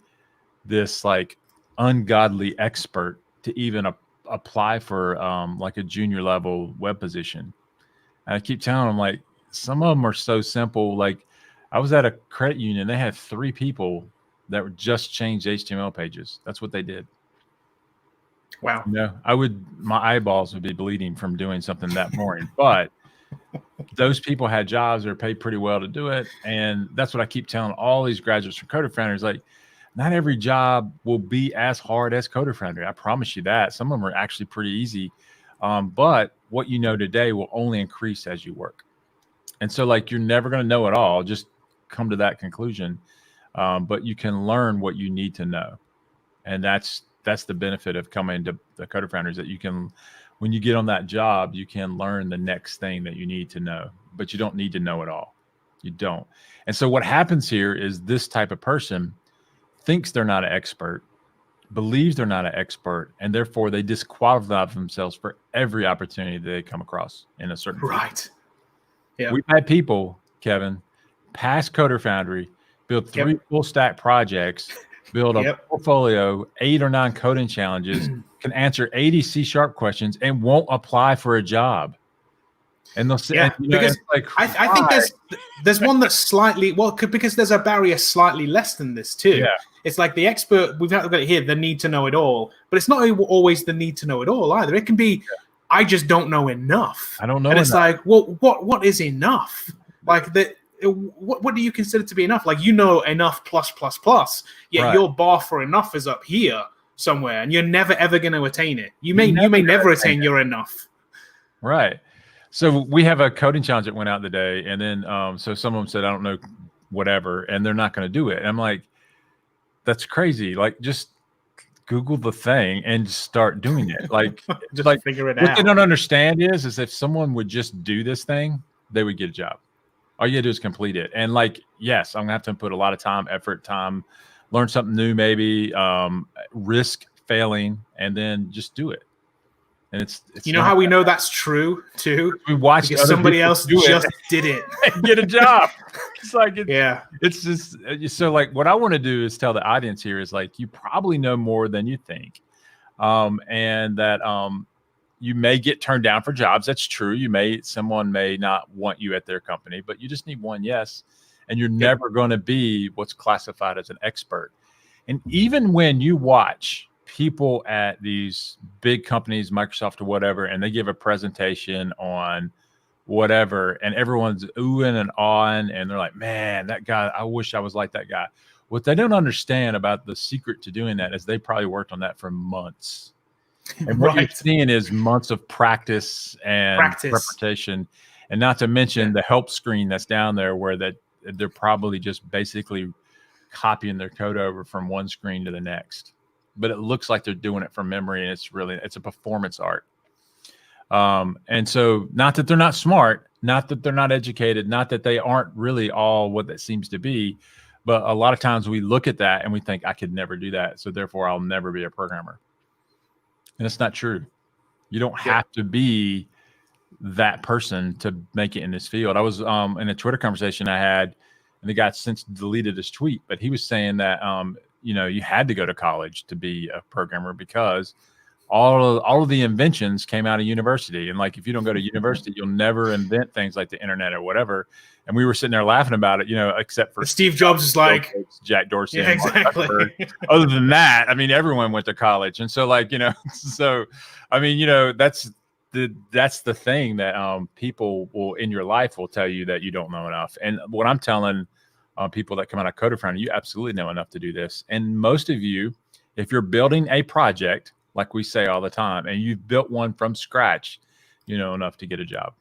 S1: this like ungodly expert to even apply for like a junior level web position. And I keep telling them, like, some of them are so simple. Like, I was at a credit union. They had 3 people that were just changed HTML pages. That's what they did.
S2: Wow.
S1: My eyeballs would be bleeding from doing something that boring, but those people had jobs that are paid pretty well to do it. And that's what I keep telling all these graduates from Coder Founders, like, not every job will be as hard as Coder Foundry. I promise you that. Some of them are actually pretty easy. But what you know today will only increase as you work. And so, like, you're never going to know it all. Just come to that conclusion. But you can learn what you need to know. And that's the benefit of coming to the Coder Founders, that you can, when you get on that job, you can learn the next thing that you need to know, but you don't need to know it all. You don't. And so what happens here is this type of person thinks they're not an expert, believes they're not an expert, and therefore they disqualify themselves for every opportunity that they come across in a certain field.
S2: Right. Yeah.
S1: We've had people, Kevin, pass Coder Foundry, build 3 full stack projects, build a portfolio, 8 or 9 coding challenges, can answer 80 C# questions, and won't apply for a job. And they'll say,
S2: because like, I think there's one that's slightly, because there's a barrier slightly less than this too. Yeah. It's like the expert, we've got it here, the need to know it all, but it's not always the need to know it all either. It can be, I just don't know enough.
S1: I don't know.
S2: And it's like, well, what is enough? Like what do you consider to be enough? Like, you know, enough plus, yet your bar for enough is up here somewhere, and you're never ever going to attain it. You may never attain your enough.
S1: Right. So we have a coding challenge that went out today, and then so some of them said, I don't know, whatever, and they're not going to do it. And I'm like, that's crazy. Like, just Google the thing and start doing it. Like,
S2: just like figure it out.
S1: What they don't understand is if someone would just do this thing, they would get a job. All you gotta do is complete it. And like, yes, I'm gonna have to put a lot of effort, learn something new, maybe risk failing, and then just do it. And it's
S2: you know how we know that's true too?
S1: We watched
S2: somebody else just did it
S1: and get a job. It's like,
S2: it's
S1: just so, like, what I want to do is tell the audience here is, like, you probably know more than you think, and that you may get turned down for jobs. That's true. Someone may not want you at their company, but you just need one yes, and you're never going to be what's classified as an expert. And even when you watch people at these big companies, Microsoft or whatever, and they give a presentation on whatever, and everyone's oohing and awing, and they're like, man, that guy, I wish I was like that guy. What they don't understand about the secret to doing that is they probably worked on that for months. And what you're seeing is months of practice and repetition, and not to mention the help screen that's down there, where they're probably just basically copying their code over from one screen to the next. But it looks like they're doing it from memory, and it's a performance art. And so, not that they're not smart, not that they're not educated, not that they aren't really all what that seems to be, but a lot of times we look at that and we think, I could never do that, so therefore I'll never be a programmer. And it's not true. You don't have to be that person to make it in this field. I was in a Twitter conversation I had, and the guy since deleted his tweet, but he was saying that you had to go to college to be a programmer because all of the inventions came out of university. And like, if you don't go to university, you'll never invent things like the internet or whatever. And we were sitting there laughing about it, except for
S2: Steve Jobs is like
S1: Jack Dorsey.
S2: Yeah, exactly.
S1: Other than that, I mean, everyone went to college. And so, like, so, I mean, that's that's the thing that people will in your life will tell you that you don't know enough. And what I'm telling people that come out of Coder Foundry, you absolutely know enough to do this. And most of you, if you're building a project, like we say all the time, and you've built one from scratch, you know enough to get a job.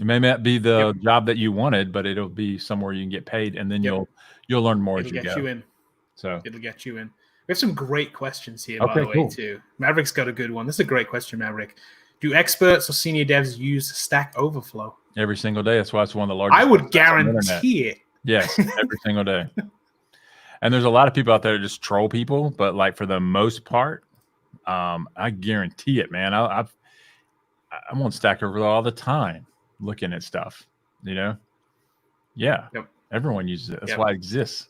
S1: It may not be the job that you wanted, but it'll be somewhere you can get paid, and then you'll learn more as you go.
S2: It'll get you in.
S1: So
S2: it'll get you in. We have some great questions here, by the way, too. Maverick's got a good one. This is a great question, Maverick. Do experts or senior devs use Stack Overflow?
S1: Every single day. That's why it's one of the largest.
S2: I would guarantee it.
S1: Yes, every single day. And there's a lot of people out there that just troll people, but like for the most part, I guarantee it, man. I'm on Stack Overflow all the time, looking at stuff. You know, yeah.
S2: Yep.
S1: Everyone uses it. That's why it exists.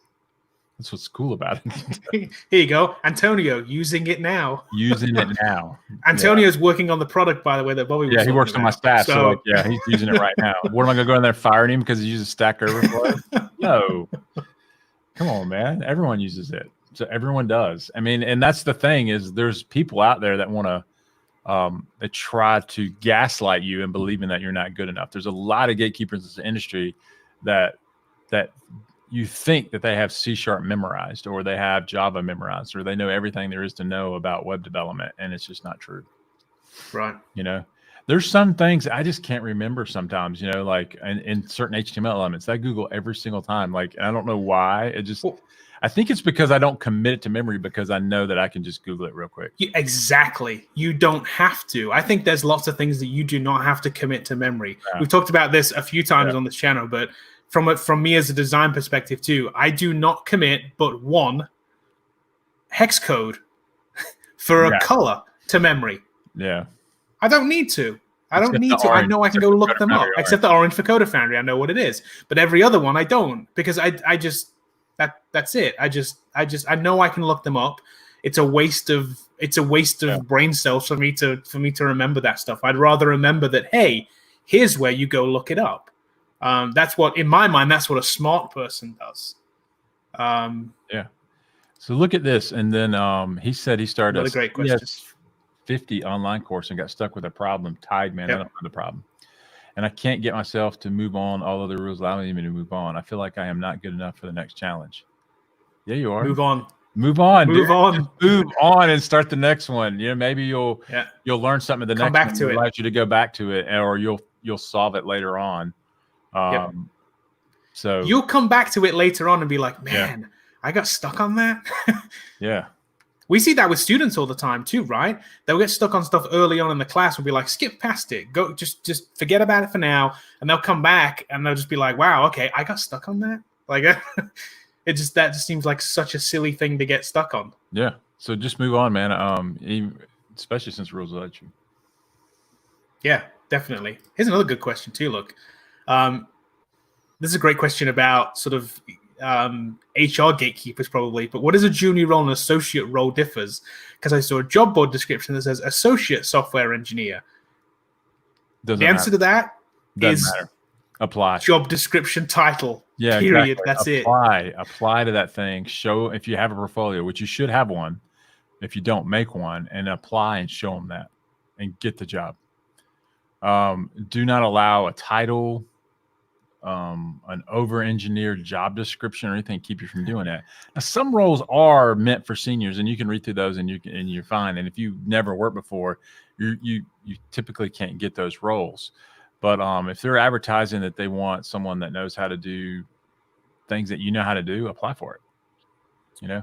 S1: That's what's cool about
S2: it. Here you go. Antonio using it now.
S1: Using it now.
S2: Antonio's working on the product, by the way, that Bobby was
S1: he works
S2: about.
S1: on my staff. So like, yeah, he's using it right now. What am I going to go in there and fire him because he uses Stack Overflow? No. Come on, man. Everyone uses it. So everyone does. I mean, and that's the thing is there's people out there that want to that try to gaslight you and believing that you're not good enough. There's a lot of gatekeepers in this industry that you think that they have C# memorized, or they have Java memorized, or they know everything there is to know about web development, and it's just not true.
S2: Right.
S1: You know, there's some things I just can't remember sometimes, you know, like in certain HTML elements I Google every single time. Like, I don't know why. It just, I think it's because I don't commit it to memory, because I know that I can just Google it real quick.
S2: Exactly. You don't have to. I think there's lots of things that you do not have to commit to memory. Yeah. We've talked about this a few times on this channel, but from me as a design perspective too, I do not commit but one hex code for a color to memory.
S1: Yeah.
S2: I don't need to. I don't need to. I know I can go look them up. Except the orange for Coder Foundry. I know what it is. But every other one I don't, because I just that's it. I know I can look them up. It's a waste of brain cells for me to remember that stuff. I'd rather remember that, hey, here's where you go look it up. That's what, in my mind, that's what a smart person does.
S1: Yeah. So look at this. And then he said he started
S2: another great question.
S1: 50 online course and got stuck with a problem. Tied, man. I don't know the problem. And I can't get myself to move on. All other rules allow me to move on. I feel like I am not good enough for the next challenge. Yeah, you are.
S2: Move on.
S1: Move on.
S2: Move on.
S1: Just move on and start the next one. You know, maybe you'll learn something. The next one allows you to go back to it, or you'll solve it later on. So
S2: you'll come back to it later on and be like, man, I got stuck on that.
S1: Yeah.
S2: We see that with students all the time too, right? They'll get stuck on stuff early on in the class. We'll be like, skip past it. Go, just forget about it for now. And they'll come back and they'll just be like, wow, okay, I got stuck on that. Like, that just seems like such a silly thing to get stuck on.
S1: Yeah. So just move on, man. Especially since rules let you.
S2: Yeah, definitely. Here's another good question too. Look, this is a great question about sort of HR gatekeepers probably, but what is a junior role and associate role differs? Because I saw a job board description that says associate software engineer. The answer to that is
S1: apply.
S2: Job description title.
S1: Yeah,
S2: period.
S1: Exactly.
S2: That's
S1: Apply to that thing. Show if you have a portfolio, which you should have one. If you don't, make one and apply and show them that and get the job. Do not allow a title, an over-engineered job description or anything keep you from doing that. Now, some roles are meant for seniors, and you can read through those, and you're fine. And if you've never worked before, you typically can't get those roles. But if they're advertising that they want someone that knows how to do things that you know how to do, apply for it. You know,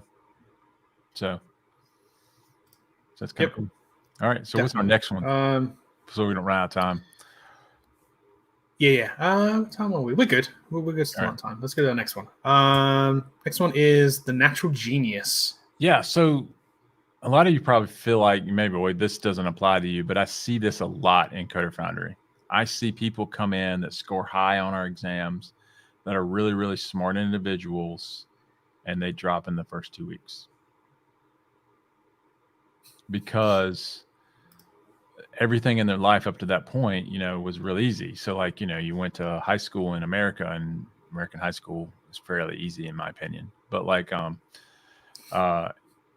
S1: so that's kind of cool. All right, so what's our next one? So we don't run out of time.
S2: Yeah. What time are we? We're good. We're good still on time. Let's go to the next one. Next one is The Natural Genius.
S1: Yeah. So a lot of you probably feel like maybe, wait, this doesn't apply to you, but I see this a lot in Coder Foundry. I see people come in that score high on our exams that are really, really smart individuals, and they drop in the first 2 weeks because everything in their life up to that point, you know, was real easy. So like, you know, you went to high school in America, and American high school is fairly easy in my opinion. But like,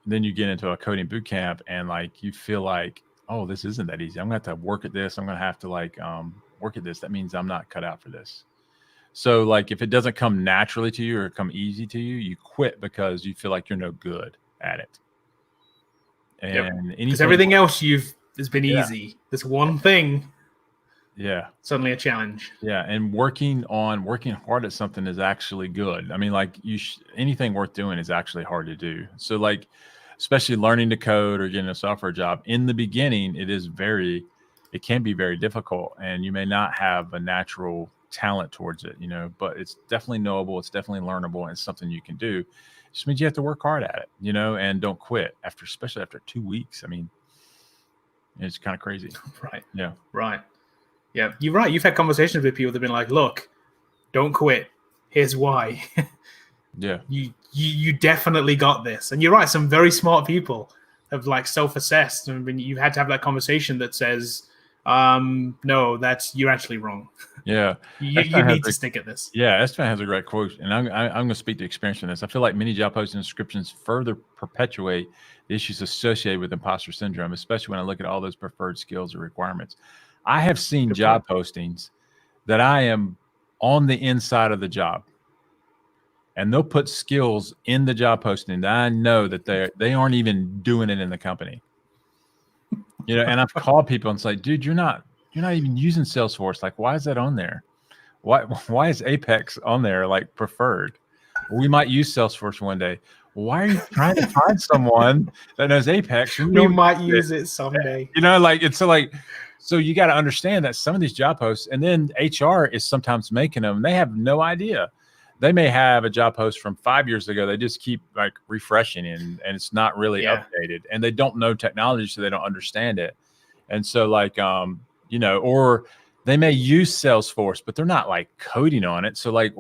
S1: then you get into a coding boot camp, and like, you feel like oh, this isn't that easy. I'm gonna have to work at this. I'm gonna have to like work at this. That means I'm not cut out for this. So like if it doesn't come naturally to you or come easy to you, you quit because you feel like you're no good at it. And
S2: because everything else has been easy. This one thing, suddenly a challenge.
S1: Yeah, and working hard at something is actually good. I mean, like anything worth doing is actually hard to do. So like, especially learning to code or getting a software job in the beginning, it can be very difficult, and you may not have a natural talent towards it, but it's definitely knowable. It's definitely learnable, and it's something you can do. It just means you have to work hard at it, and don't quit especially after 2 weeks. I mean, it's kind of crazy.
S2: Right.
S1: Yeah.
S2: Right. Yeah, you're right. You've had conversations with people that have been like, look, don't quit. Here's why.
S1: Yeah.
S2: You definitely got this. And you're right. Some very smart people have like self-assessed. And you've had to have that conversation that says, no, you're actually wrong.
S1: Yeah.
S2: you need to stick at this.
S1: Yeah. Esteban has a great quote, and I'm going to speak to experience on this. I feel like many job posting descriptions further perpetuate the issues associated with imposter syndrome, especially when I look at all those preferred skills or requirements. I have seen job postings that I am on the inside of the job, and they'll put skills in the job posting that I know that they aren't even doing it in the company. And I've called people and it's like, dude, you're not even using Salesforce. Like, why is that on there? Why is Apex on there like preferred? We might use Salesforce one day. Why are you trying to find someone that knows Apex?
S2: We might use it someday.
S1: So you got to understand that some of these job posts, and then HR is sometimes making them, they have no idea. They may have a job post from 5 years ago. They just keep like refreshing and it's not really updated, and they don't know technology, so they don't understand it. And so like, or they may use Salesforce, but they're not like coding on it. So like,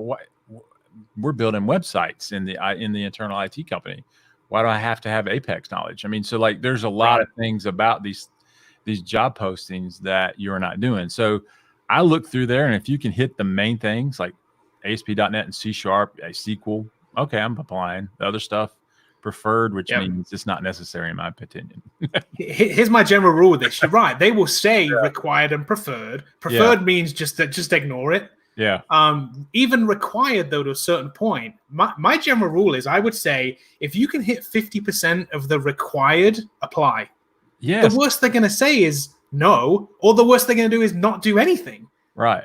S1: we're building websites in the internal IT company. Why do I have to have Apex knowledge? I mean, so like, there's a lot of things about these job postings that you're not doing. So I look through there, and if you can hit the main things like ASP.NET and C#, SQL, okay, I'm applying. The other stuff preferred, which means it's not necessary in my opinion.
S2: Here's my general rule with this. You're right. They will say required and preferred. Preferred means just ignore it.
S1: Yeah.
S2: Even required, though, to a certain point, my general rule is I would say if you can hit 50% of the required, apply.
S1: Yes.
S2: The worst they're going to say is no, or the worst they're going to do is not do anything.
S1: Right.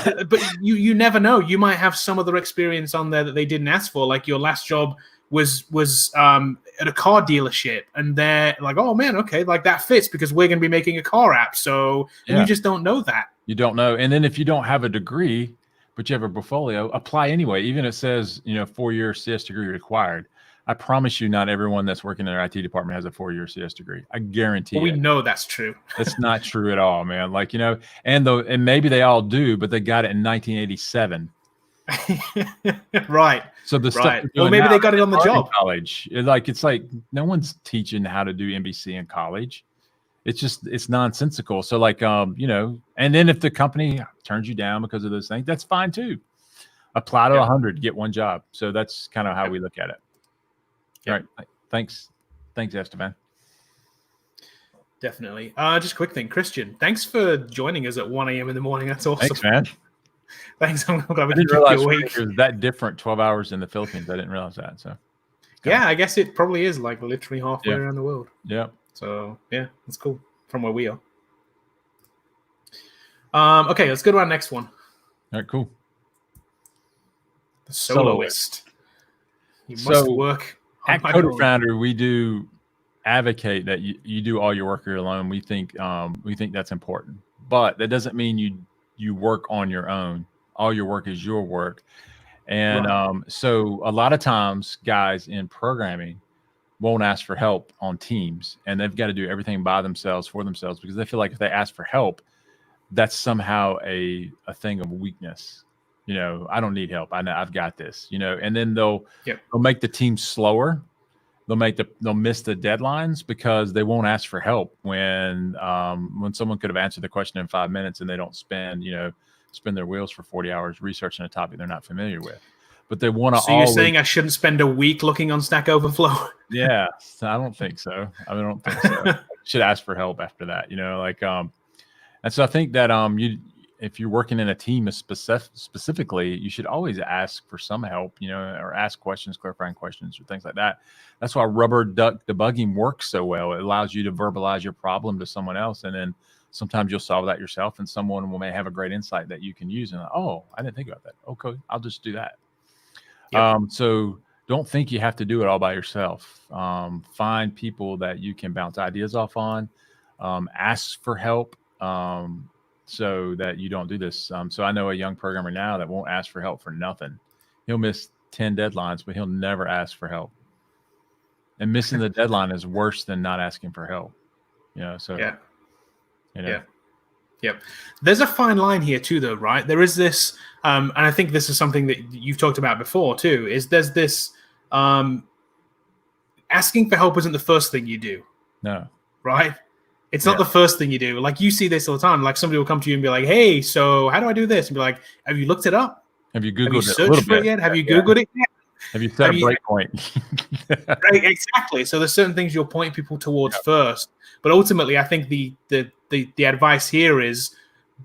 S2: But you never know. You might have some other experience on there that they didn't ask for. Like your last job was at a car dealership, and they're like, oh man, okay, like that fits because we're going to be making a car app. So you just don't know that.
S1: You don't know. And then if you don't have a degree, but you have a portfolio, apply anyway. Even if it says, 4-year CS degree required. I promise you, not everyone that's working in their IT department has a 4-year CS degree. I guarantee it.
S2: We know that's true.
S1: That's not true at all, man. Like, and maybe they all do, but they got it in 1987.
S2: Right.
S1: So the stuff,
S2: or maybe they got it on the job.
S1: College. It's like no one's teaching how to do MBC in college. It's nonsensical. So like, and then if the company turns you down because of those things, that's fine too. Apply to 100, get one job. So that's kind of how we look at it. All right. Thanks, Esteban.
S2: Definitely. Just a quick thing, Christian. Thanks for joining us at 1 a.m. in the morning. That's awesome.
S1: Thanks, man.
S2: Thanks. I'm glad we
S1: didn't
S2: keep
S1: realize
S2: you awake.
S1: it was that different. 12 hours in the Philippines. I didn't realize that. So.
S2: I guess it probably is like literally halfway around the world.
S1: Yeah.
S2: So that's cool from where we are. Okay, let's go to our next one.
S1: All right, cool.
S2: The soloist. You must work.
S1: At CoderFounder, we do advocate that you do all your work alone. We think that's important, but that doesn't mean you work on your own. All your work is your work, and so a lot of times, guys in programming won't ask for help on teams, and they've got to do everything by themselves for themselves because they feel like if they ask for help, that's somehow a thing of weakness. I don't need help. I've got this, and then they'll make the team slower. They'll miss the deadlines because they won't ask for help when someone could have answered the question in 5 minutes and they don't spend their wheels for 40 hours researching a topic they're not familiar with. But they want to. So
S2: you're saying I shouldn't spend a week looking on Stack Overflow?
S1: Yeah, I don't think so. I don't think so. should ask for help after that, like, and so I think that if you're working in a team specifically, you should always ask for some help, or ask questions, clarifying questions, or things like that. That's why rubber duck debugging works so well. It allows you to verbalize your problem to someone else, and then sometimes you'll solve that yourself, and someone may have a great insight that you can use. And oh, I didn't think about that. Okay, I'll just do that. Yep. So don't think you have to do it all by yourself. Find people that you can bounce ideas off on. Ask for help. So that you don't do this. So I know a young programmer now that won't ask for help for nothing. He'll miss 10 deadlines, but he'll never ask for help. And missing the deadline is worse than not asking for help. So
S2: yeah. Yep. There's a fine line here too, though, right? There is this, and I think this is something that you've talked about before too, is there's this asking for help isn't the first thing you do.
S1: No.
S2: Right? It's not the first thing you do. Like, you see this all the time. Like, somebody will come to you and be like, hey, so how do I do this? And be like, have you looked it up?
S1: Have you Googled it? Have you
S2: searched for it yet? Have you Googled it yet?
S1: Have you set a breakpoint?
S2: Right, exactly. So there's certain things you'll point people towards first. But ultimately, I think the advice here is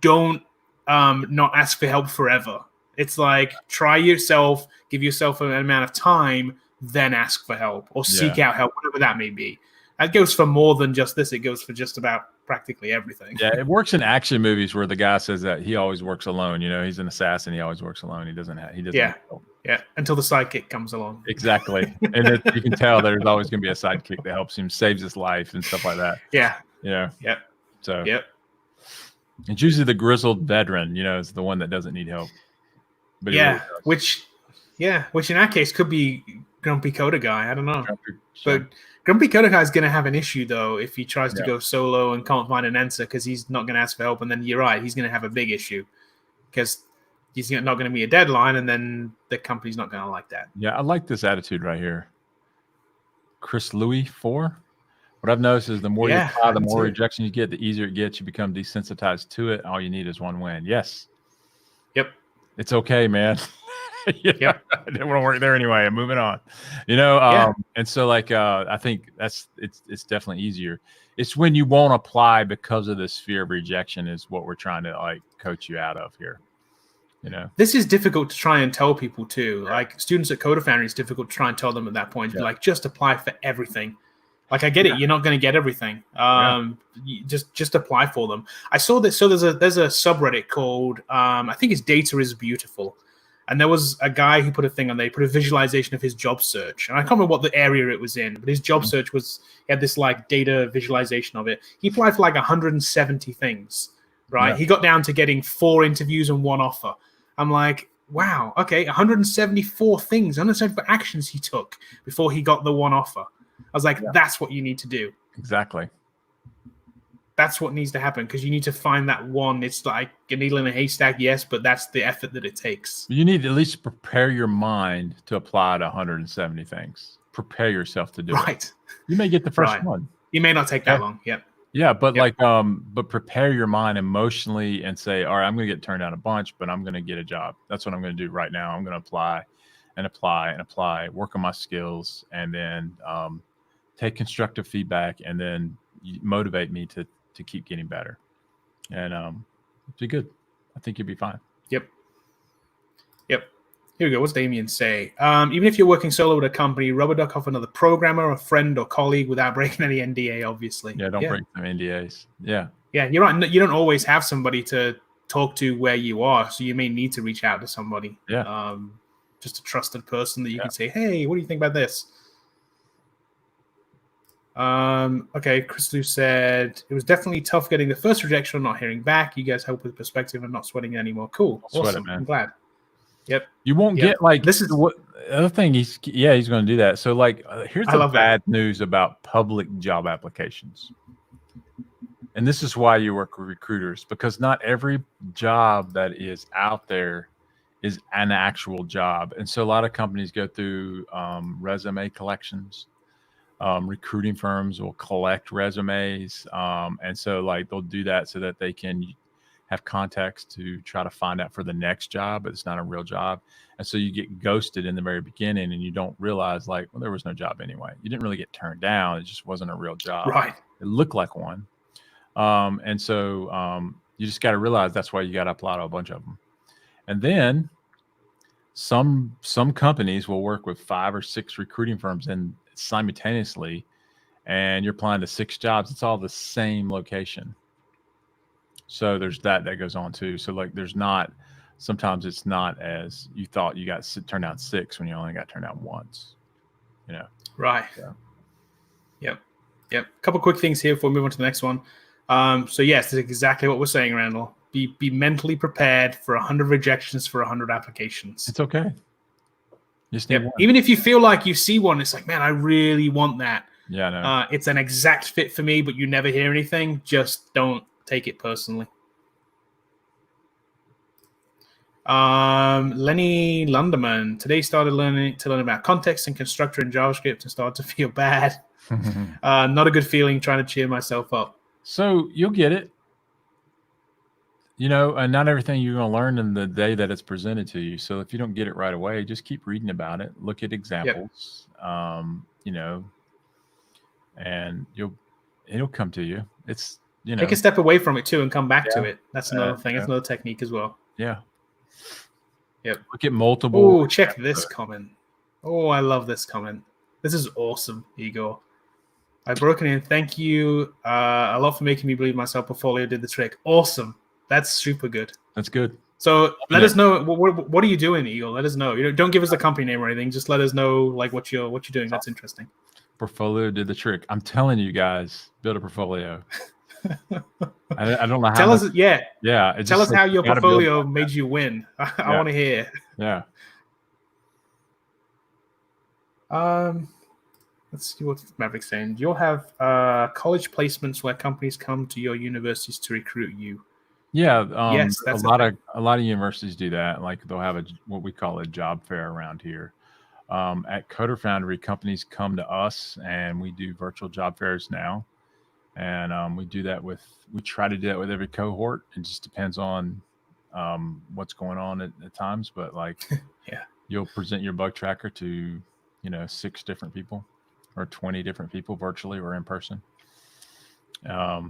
S2: don't not ask for help forever. It's like, try yourself, give yourself an amount of time, then ask for help or seek out help, whatever that may be. That goes for more than just this. It goes for just about practically everything.
S1: Yeah, it works in action movies where the guy says that he always works alone. He's an assassin. He always works alone. He doesn't have help.
S2: Yeah, until the sidekick comes along.
S1: Exactly. And you can tell there's always going to be a sidekick that helps him, saves his life and stuff like that.
S2: Yeah.
S1: Yep. So
S2: yep.
S1: It's usually the grizzled veteran, is the one that doesn't need help. But
S2: which in our case could be Grumpy Coda Guy. I don't know. But Grumpy Coda Guy is going to have an issue, though, if he tries to go solo and can't find an answer, because he's not going to ask for help. And then you're right, he's going to have a big issue because he's not going to meet a deadline, and then the company's not going to like that.
S1: Yeah, I like this attitude right here. Chris Louis 4. What I've noticed is the more you apply, the more rejection you get, the easier it gets. You become desensitized to it. All you need is one win. Yes.
S2: Yep.
S1: It's okay, man. Yep. I didn't want to work there anyway. I'm moving on. And so I think it's definitely easier. It's when you won't apply because of this fear of rejection is what we're trying to coach you out of here.
S2: This is difficult to try and tell people too. Like, students at Coder Foundry, it's difficult to try and tell them at that point. Like, just apply for everything. Like, I get it. You're not going to get everything. You just apply for them. I saw this. So there's a subreddit called, I think it's Data is Beautiful. And there was a guy who put a thing on there. He put a visualization of his job search. And I can't remember what the area it was in, but his job search he had this data visualization of it. He applied for 170 things, right? Yeah. He got down to getting 4 interviews and 1 offer. I'm like, wow, okay, 174 things, 174 actions he took before he got the 1 offer. I was like, that's what you need to do.
S1: Exactly.
S2: That's what needs to happen, because you need to find that one. It's like a needle in a haystack, yes, but that's the effort that it takes.
S1: You need to at least prepare your mind to apply to 170 things. Prepare yourself to do it. You may get the first one.
S2: You may not take that long. Yep.
S1: Yeah, but but prepare your mind emotionally and say, all right, I'm going to get turned down a bunch, but I'm going to get a job. That's what I'm going to do right now. I'm going to apply and apply and apply, work on my skills, and then take constructive feedback, and then motivate me to keep getting better. And it'll be good. I think you'll be fine.
S2: Yep. Here we go. What's Damien say? Even if you're working solo with a company, rubber duck off another programmer, a friend or colleague without breaking any NDA, obviously.
S1: Yeah, don't break some NDAs. Yeah,
S2: you're right. You don't always have somebody to talk to where you are, so you may need to reach out to somebody.
S1: Yeah.
S2: Just a trusted person that you can say, hey, what do you think about this? Okay, Chris Lou said, it was definitely tough getting the first rejection and not hearing back. You guys help with perspective and not sweating it anymore. Cool. Awesome. I'm glad. Yep.
S1: You won't get this is what the other thing he's going to do that. So here's the bad news about public job applications. And this is why you work with recruiters, because not every job that is out there is an actual job. And so a lot of companies go through resume collections. Recruiting firms will collect resumes. And so they'll do that so that they can have context to try to find out for the next job, but it's not a real job. And so you get ghosted in the very beginning, and you don't realize there was no job anyway. You didn't really get turned down. It just wasn't a real job.
S2: Right.
S1: It looked like one. And so you just got to realize that's why you got to apply to a bunch of them. And then some companies will work with 5 or 6 recruiting firms and simultaneously, and you're applying to 6 jobs. It's all the same location. So there's that goes on too. So like sometimes it's not as you thought. You got turned down 6 when you only got turned down once.
S2: Right.
S1: Yeah.
S2: Yep. A couple quick things here before we move on to the next one. So yes, that's exactly what we're saying, Randall. Be mentally prepared for 100 rejections for 100 applications.
S1: It's okay. Just need one.
S2: Even if you feel like you see one, it's like, man, I really want that.
S1: Yeah, I know.
S2: It's an exact fit for me, but you never hear anything. Just don't take it personally. Lenny Lunderman today started learning about context and constructor in JavaScript and started to feel bad. Not a good feeling, trying to cheer myself up.
S1: So you'll get it. And not everything you're going to learn in the day that it's presented to you. So if you don't get it right away, just keep reading about it. Look at examples, and it'll come to you. It's,
S2: take a step away from it too and come back to it. That's another thing. That's another technique as well.
S1: Yeah.
S2: Yep.
S1: Look at multiple.
S2: Oh, check this comment. Oh, I love this comment. This is awesome, Igor. I broken in. Thank you a lot for making me believe myself. Portfolio did the trick. Awesome. That's super good.
S1: That's good.
S2: So let us know. What are you doing, Eagle? Let us know. Don't give us the company name or anything. Just let us know like what you're doing. That's interesting.
S1: Portfolio did the trick. I'm telling you guys, build a portfolio. I don't know how.
S2: Tell us. Yeah.
S1: Yeah.
S2: Tell us how your portfolio made you win. I want to hear.
S1: Yeah.
S2: Let's see what Maverick's saying. You'll have college placements where companies come to your universities to recruit you.
S1: Yeah,
S2: yes, that's
S1: a lot of universities do that. Like they'll have what we call a job fair around here. At Coder Foundry, companies come to us, and we do virtual job fairs now. And we try to do that with every cohort. It just depends on what's going on at times. But like,
S2: yeah,
S1: you'll present your bug tracker to 6 different people or 20 different people virtually or in person.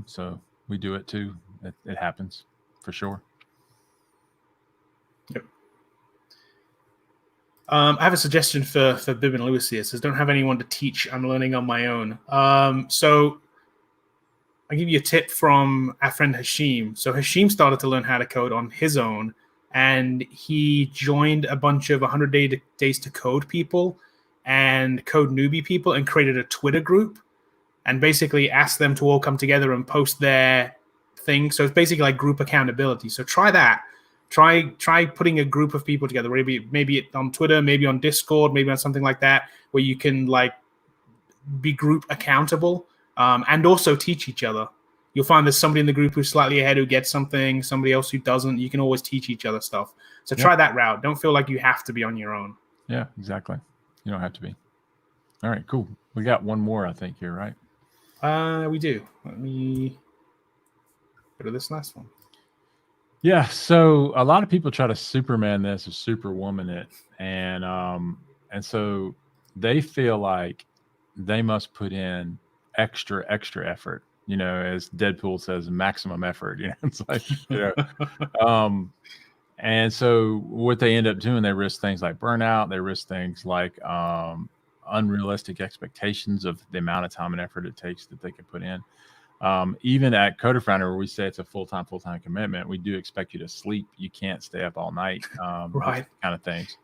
S1: So we do it too. It happens. For sure.
S2: Yep. I have a suggestion for Bib and Lewis here. It says, don't have anyone to teach. I'm learning on my own. So I'll give you a tip from our friend Hashim. So Hashim started to learn how to code on his own, and he joined a bunch of 100 days to code people and code newbie people and created a Twitter group and basically asked them to all come together and post their thing. So it's basically like group accountability. So try that. Try putting a group of people together. Maybe on Twitter, maybe on Discord, maybe on something like that, where you can like be group accountable and also teach each other. You'll find there's somebody in the group who's slightly ahead who gets something, somebody else who doesn't. You can always teach each other stuff. So try that route. Don't feel like you have to be on your own.
S1: Yeah, exactly. You don't have to be. All right, cool. We got one more, I think, here, right?
S2: We do. Let me go to this last one.
S1: Yeah, so a lot of people try to Superman this or Superwoman it, and so they feel like they must put in extra effort. As Deadpool says, maximum effort. It's like and so what they end up doing, they risk things like burnout. They risk things like unrealistic expectations of the amount of time and effort it takes that they can put in. Even at Coder Foundry, where we say it's a full-time commitment, we do expect you to sleep. You can't stay up all night,
S2: right?
S1: Kind of things.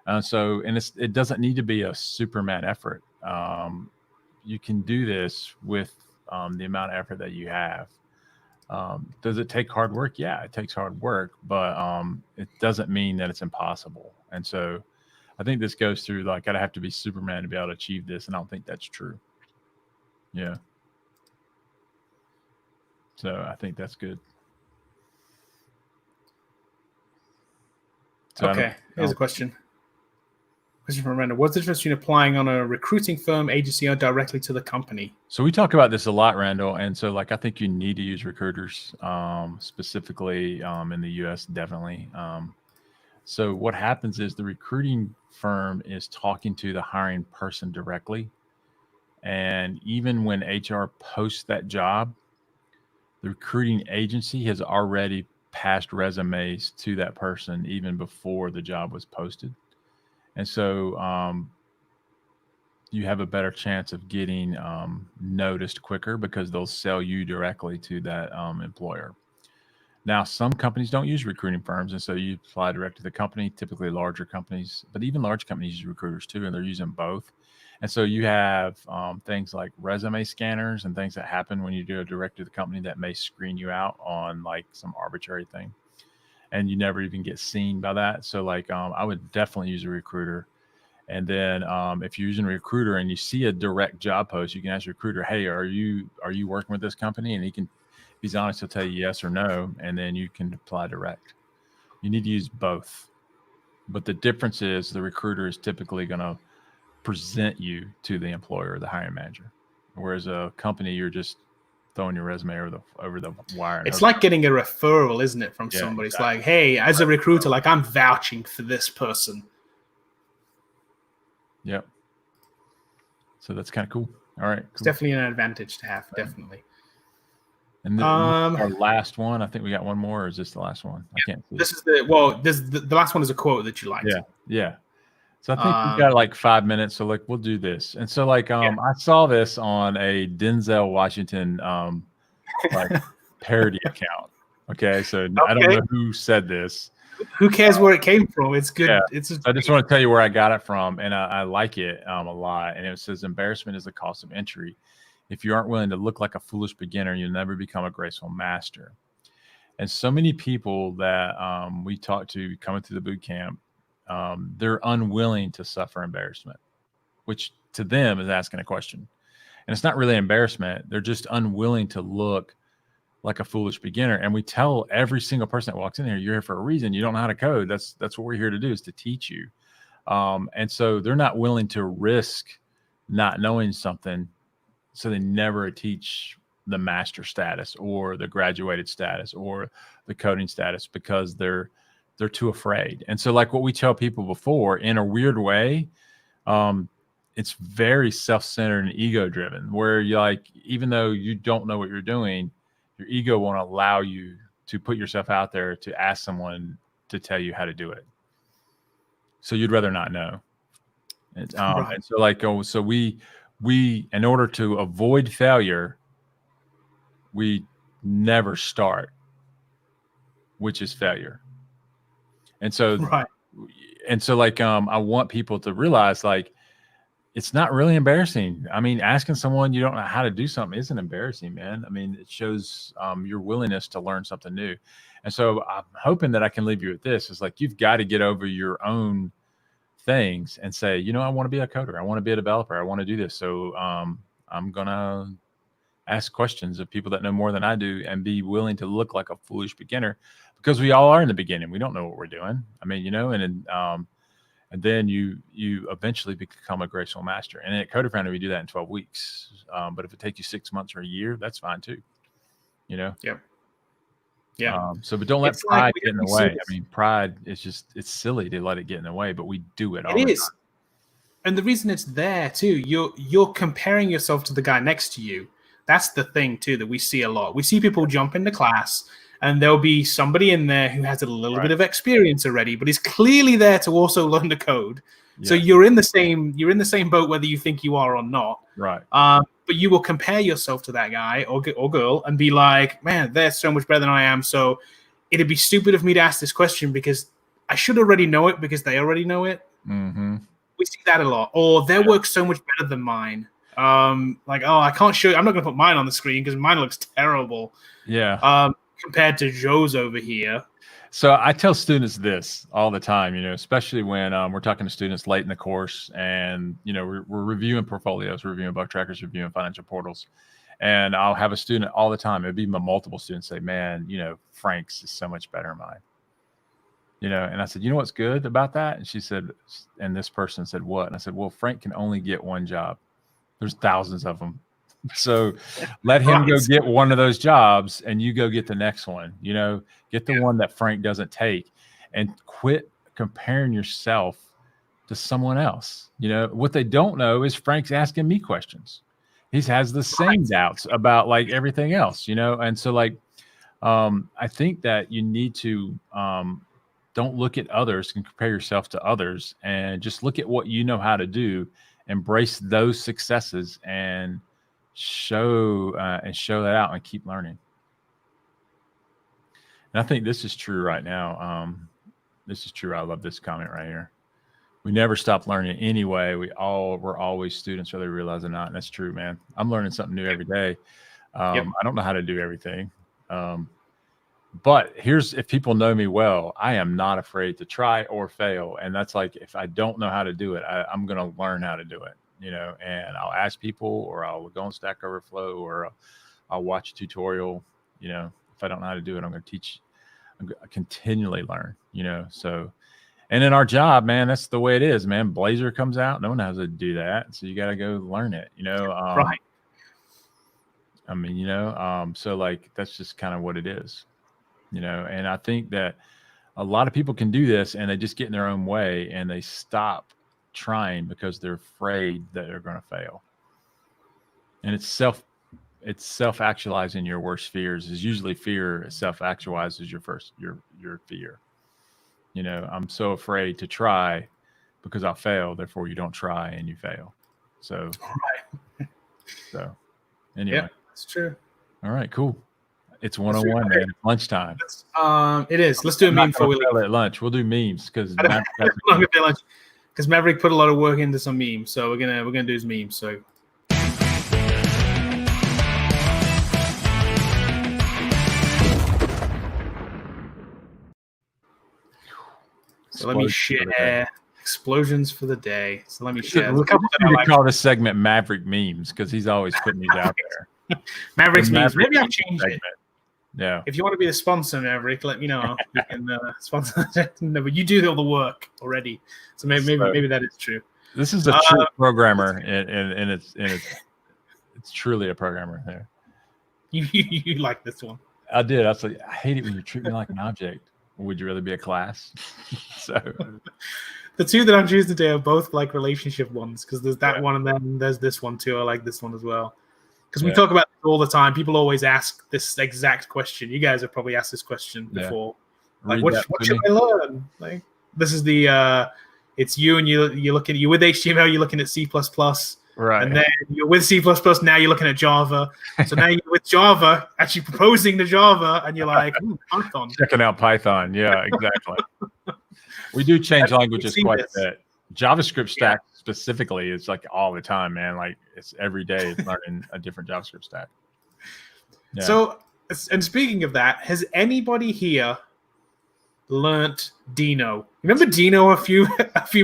S1: It doesn't need to be a Superman effort. You can do this with the amount of effort that you have. Does it take hard work? Yeah, it takes hard work, but it doesn't mean that it's impossible. And so I think this goes through like, I'd have to be Superman to be able to achieve this. And I don't think that's true. Yeah. So I think that's good. So
S2: okay. Here's a question. Question from Amanda. What's the difference between applying on a recruiting firm, agency, or directly to the company?
S1: So we talk about this a lot, Randall. And so like, I think you need to use recruiters, specifically in the US, definitely. So what happens is the recruiting firm is talking to the hiring person directly. And even when HR posts that job, the recruiting agency has already passed resumes to that person even before the job was posted. And so you have a better chance of getting noticed quicker because they'll sell you directly to that employer. Now, some companies don't use recruiting firms, and so you apply direct to the company, typically larger companies, but even large companies use recruiters too, and they're using both. And so you have things like resume scanners and things that happen when you do a direct to the company that may screen you out on like some arbitrary thing. And you never even get seen by that. So like I would definitely use a recruiter. And then if you're using a recruiter and you see a direct job post, you can ask your recruiter, hey, are you working with this company? And he can, if he's honest, he'll tell you yes or no. And then you can apply direct. You need to use both. But the difference is the recruiter is typically going to present you to the employer, the hiring manager. Whereas a company, you're just throwing your resume over the wire.
S2: It's like getting a referral, isn't it, from somebody? Exactly. It's like, hey, as a recruiter, like I'm vouching for this person.
S1: Yep. So that's kind of cool. All right.
S2: It's definitely an advantage to have, definitely.
S1: And then our last one, I think we got one more, or is this the last one? I can't see.
S2: This is the last one is a quote that you liked.
S1: Yeah. So I think we've got like 5 minutes. So like, we'll do this. And so like, I saw this on a Denzel Washington, like parody account. Okay. So I don't know who said this.
S2: Who cares where it came from? It's good.
S1: Yeah. I just want to tell you where I got it from. And I like it a lot. And it says, embarrassment is the cost of entry. If you aren't willing to look like a foolish beginner, you'll never become a graceful master. And so many people that we talk to coming through the boot camp, they're unwilling to suffer embarrassment, which to them is asking a question. And it's not really embarrassment. They're just unwilling to look like a foolish beginner. And we tell every single person that walks in here, you're here for a reason. You don't know how to code. That's what we're here to do, is to teach you. And so they're not willing to risk not knowing something. So they never teach the master status or the graduated status or the coding status because they're too afraid. And so like what we tell people before, in a weird way, it's very self-centered and ego driven, where you like, even though you don't know what you're doing, your ego won't allow you to put yourself out there to ask someone to tell you how to do it. So you'd rather not know. And so like, so we, in order to avoid failure, we never start, which is failure. And so, like, I want people to realize, like, it's not really embarrassing. I mean, asking someone you don't know how to do something isn't embarrassing, man. I mean, it shows your willingness to learn something new. And so I'm hoping that I can leave you with this. It's like, you've got to get over your own things and say, you know, I want to be a coder. I want to be a developer. I want to do this. So I'm going to ask questions of people that know more than I do and be willing to look like a foolish beginner, because we all are in the beginning. We don't know what we're doing. I mean, you know, and then you eventually become a graceful master. And at Coder Foundry, we do that in 12 weeks. But if it takes you 6 months or a year, that's fine too. You know?
S2: Yeah. Yeah.
S1: But don't let pride get in the way. I mean, pride is just, it's silly to let it get in the way, but we do it all the time.
S2: And the reason it's there too, you're comparing yourself to the guy next to you. That's the thing too that we see a lot. We see people jump into class and there'll be somebody in there who has a little bit of experience already, but is clearly there to also learn the code. Yeah. So you're in the same boat whether you think you are or not.
S1: Right.
S2: But you will compare yourself to that guy or girl and be like, man, they're so much better than I am. So it'd be stupid of me to ask this question because I should already know it because they already know it.
S1: Mm-hmm.
S2: We see that a lot. Or their work's so much better than mine. Like, oh, I can't show you. I'm not going to put mine on the screen because mine looks terrible.
S1: Yeah.
S2: Compared to Joe's over here.
S1: So I tell students this all the time, you know, especially when we're talking to students late in the course and, you know, we're reviewing portfolios, reviewing bug trackers, reviewing financial portals. And I'll have a student all the time. It'd be multiple students say, man, you know, Frank's is so much better than mine. You know, and I said, you know what's good about that? And she said, and this person said, what? And I said, well, Frank can only get one job. There's thousands of them. So let him go get one of those jobs and you go get the next one, you know, get the one that Frank doesn't take, and quit comparing yourself to someone else. You know, what they don't know is Frank's asking me questions. he has the same doubts about like everything else, you know? And so like, I think that you need to, don't look at others and compare yourself to others, and just look at what you know how to do, embrace those successes, and show that out and keep learning. And I think this is true right now. This is true. I love this comment right here. We never stop learning anyway. We're always students, whether we realize it or not. And that's true, man. I'm learning something new every day. I don't know how to do everything. But if people know me well, I am not afraid to try or fail. And that's like, if I don't know how to do it, I'm going to learn how to do it, you know, and I'll ask people, or I'll go on Stack Overflow, or I'll watch a tutorial. You know, if I don't know how to do it, I'm going to teach. I continually learn, you know. So, and in our job, man, that's the way it is, man. Blazor comes out, no one knows how to do that, so you got to go learn it, you know.
S2: Right.
S1: I mean, you know, so like that's just kind of what it is, you know. And I think that a lot of people can do this, and they just get in their own way, and they stop trying because they're afraid that they're going to fail. And it's self-actualizing your worst fears. Is usually fear self-actualizes your fear. You know, I'm so afraid to try because I'll fail. Therefore, you don't try and you fail. So, so anyway,
S2: yeah, that's true.
S1: All right, cool. It's 101, man. It's lunchtime.
S2: It is. Let's do a meme before we leave.
S1: At lunch. We'll do memes because
S2: Maverick put a lot of work into some memes, so we're gonna do his memes. So. So let me share explosions for the day. So let me share.
S1: We call this segment Maverick Memes because he's always putting these out there.
S2: Maverick's Memes. Maybe I've changed it.
S1: Yeah.
S2: If you want to be the sponsor, Maverick, let me know. You can sponsor. No, but you do all the work already. So maybe that is true.
S1: This is a true programmer, and it's truly a programmer there.
S2: You like this one?
S1: I did. I was like, I hate it when you treat me like an object. Would you rather be a class? So
S2: the two that I'm choosing today are both like relationship ones, because there's that one and then there's this one too. I like this one as well, because we talk about this all the time. People always ask this exact question. You guys have probably asked this question before. Like, what should I learn? Like, this is the it's you, and you're with HTML, you're looking at C++.
S1: Right.
S2: And then you're with C++, now you're looking at Java. So now you're with Java, actually proposing to Java, and you're like, Python.
S1: Checking out Python. Yeah, exactly. We do change languages quite a bit. JavaScript stack specifically is like all the time, man. Like it's every day learning a different JavaScript stack. Yeah.
S2: So, and speaking of that, has anybody here learnt Dino? Remember Dino a few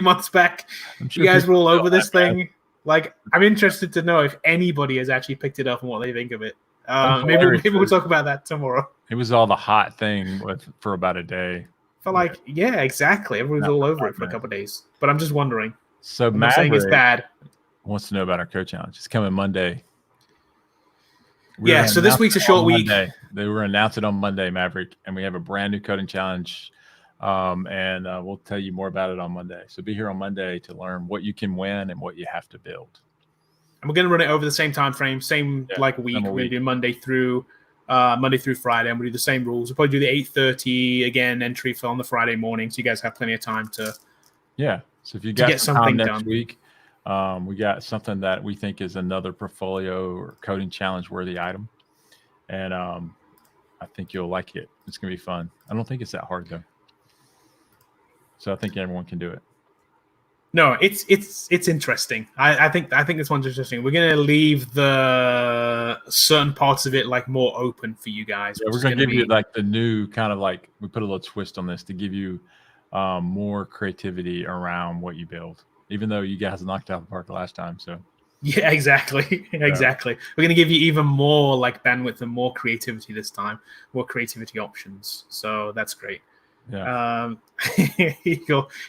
S2: months back? Sure you guys were all over this thing. Like, I'm interested to know if anybody has actually picked it up and what they think of it. Maybe we'll talk about that tomorrow.
S1: It was all the hot thing for about a day.
S2: For like, yeah, exactly. Everyone's all over it for a couple of days. But I'm just wondering.
S1: So
S2: I'm not saying it's bad.
S1: Wants to know about our code challenge. It's coming Monday.
S2: So this week's a short week.
S1: They were announced it on Monday, Maverick, and we have a brand new coding challenge. And we'll tell you more about it on Monday. So be here on Monday to learn what you can win and what you have to build.
S2: And we're going to run it over the same time frame, like week. We're going to do Monday through Friday, and we'll do the same rules. We'll probably do the 8:30 again entry for on the Friday morning, so you guys have plenty of time to. Yeah.
S1: So if you get something next week, we got something that we think is another portfolio or coding challenge worthy item, and I think you'll like it. It's going to be fun. I don't think it's that hard though. So I think everyone can do it.
S2: No, it's interesting. I think this one's interesting. We're gonna leave the certain parts of it like more open for you guys.
S1: Yeah, we're gonna give you like the new kind of like, we put a little twist on this to give you more creativity around what you build, even though you guys knocked out the park last time. So
S2: yeah, exactly. Exactly. We're gonna give you even more like bandwidth and more creativity this time, more creativity options. So that's great.
S1: Yeah.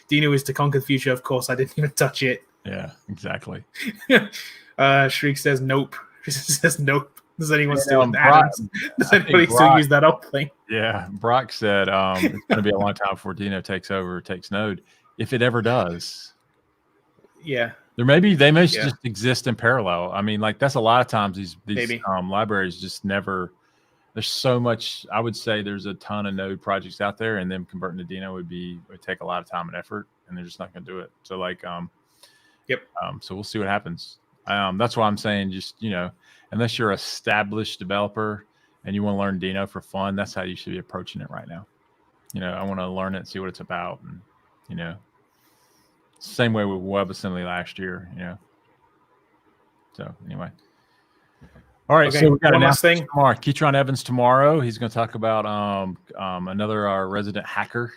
S2: Dino is to conquer the future. Of course, I didn't even touch it.
S1: Yeah, exactly.
S2: Shriek says nope. Says nope. Does anyone still use that up thing?
S1: Yeah, Brock said it's going to be a long time before Dino takes Node, if it ever does.
S2: Yeah.
S1: They may just exist in parallel. I mean, like that's a lot of times these libraries just never. There's so much. I would say there's a ton of node projects out there, and them converting to Deno would take a lot of time and effort, and they're just not going to do it. So like, so we'll see what happens. That's why I'm saying just unless you're an established developer and you want to learn Deno for fun, that's how you should be approaching it right now. I want to learn it, see what it's about, and same way with WebAssembly last year. So anyway. All right, so we got
S2: one last thing
S1: tomorrow. Keytron Evans tomorrow. He's going to talk about another resident hacker.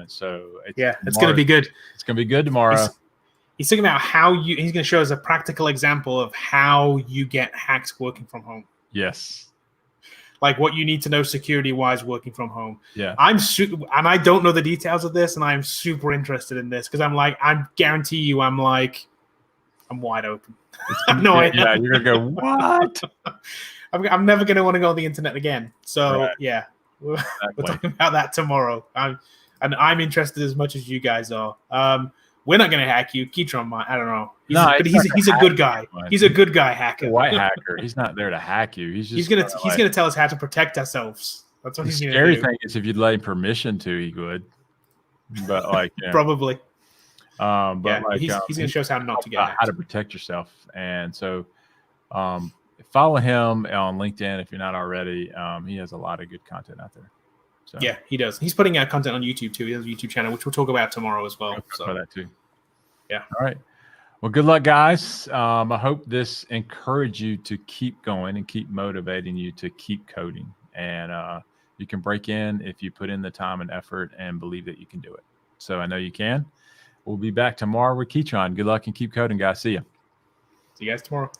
S1: So
S2: it's going to be good.
S1: It's going to be good tomorrow.
S2: He's talking about he's going to show us a practical example of how you get hacks working from home.
S1: Yes.
S2: Like what you need to know security-wise working from home.
S1: Yeah.
S2: And I don't know the details of this, and I'm super interested in this because I guarantee you, I'm wide open. No idea.
S1: Yeah, you're gonna go what?
S2: I'm never gonna want to go on the internet again. So we're talking about that tomorrow. I'm interested as much as you guys are. We're not gonna hack you. Keytron might. I don't know. He's a good guy. He's a good guy hacker.
S1: White hacker. He's not there to hack you. He's
S2: gonna tell us how to protect ourselves. That's what he's gonna do.
S1: The scary thing is if you'd let him permission to, he would. But
S2: probably.
S1: He's
S2: going to show us how not to get hacked.
S1: How to protect yourself. And so follow him on LinkedIn if you're not already. He has a lot of good content out there. So
S2: yeah, he does. He's putting out content on YouTube too. He has a YouTube channel, which we'll talk about tomorrow as well.
S1: So that too.
S2: Yeah.
S1: All right. Well, good luck, guys. I hope this encouraged you to keep going and keep motivating you to keep coding. And you can break in if you put in the time and effort and believe that you can do it. So I know you can. We'll be back tomorrow with Keytron. Good luck and keep coding, guys. See you.
S2: See you guys tomorrow.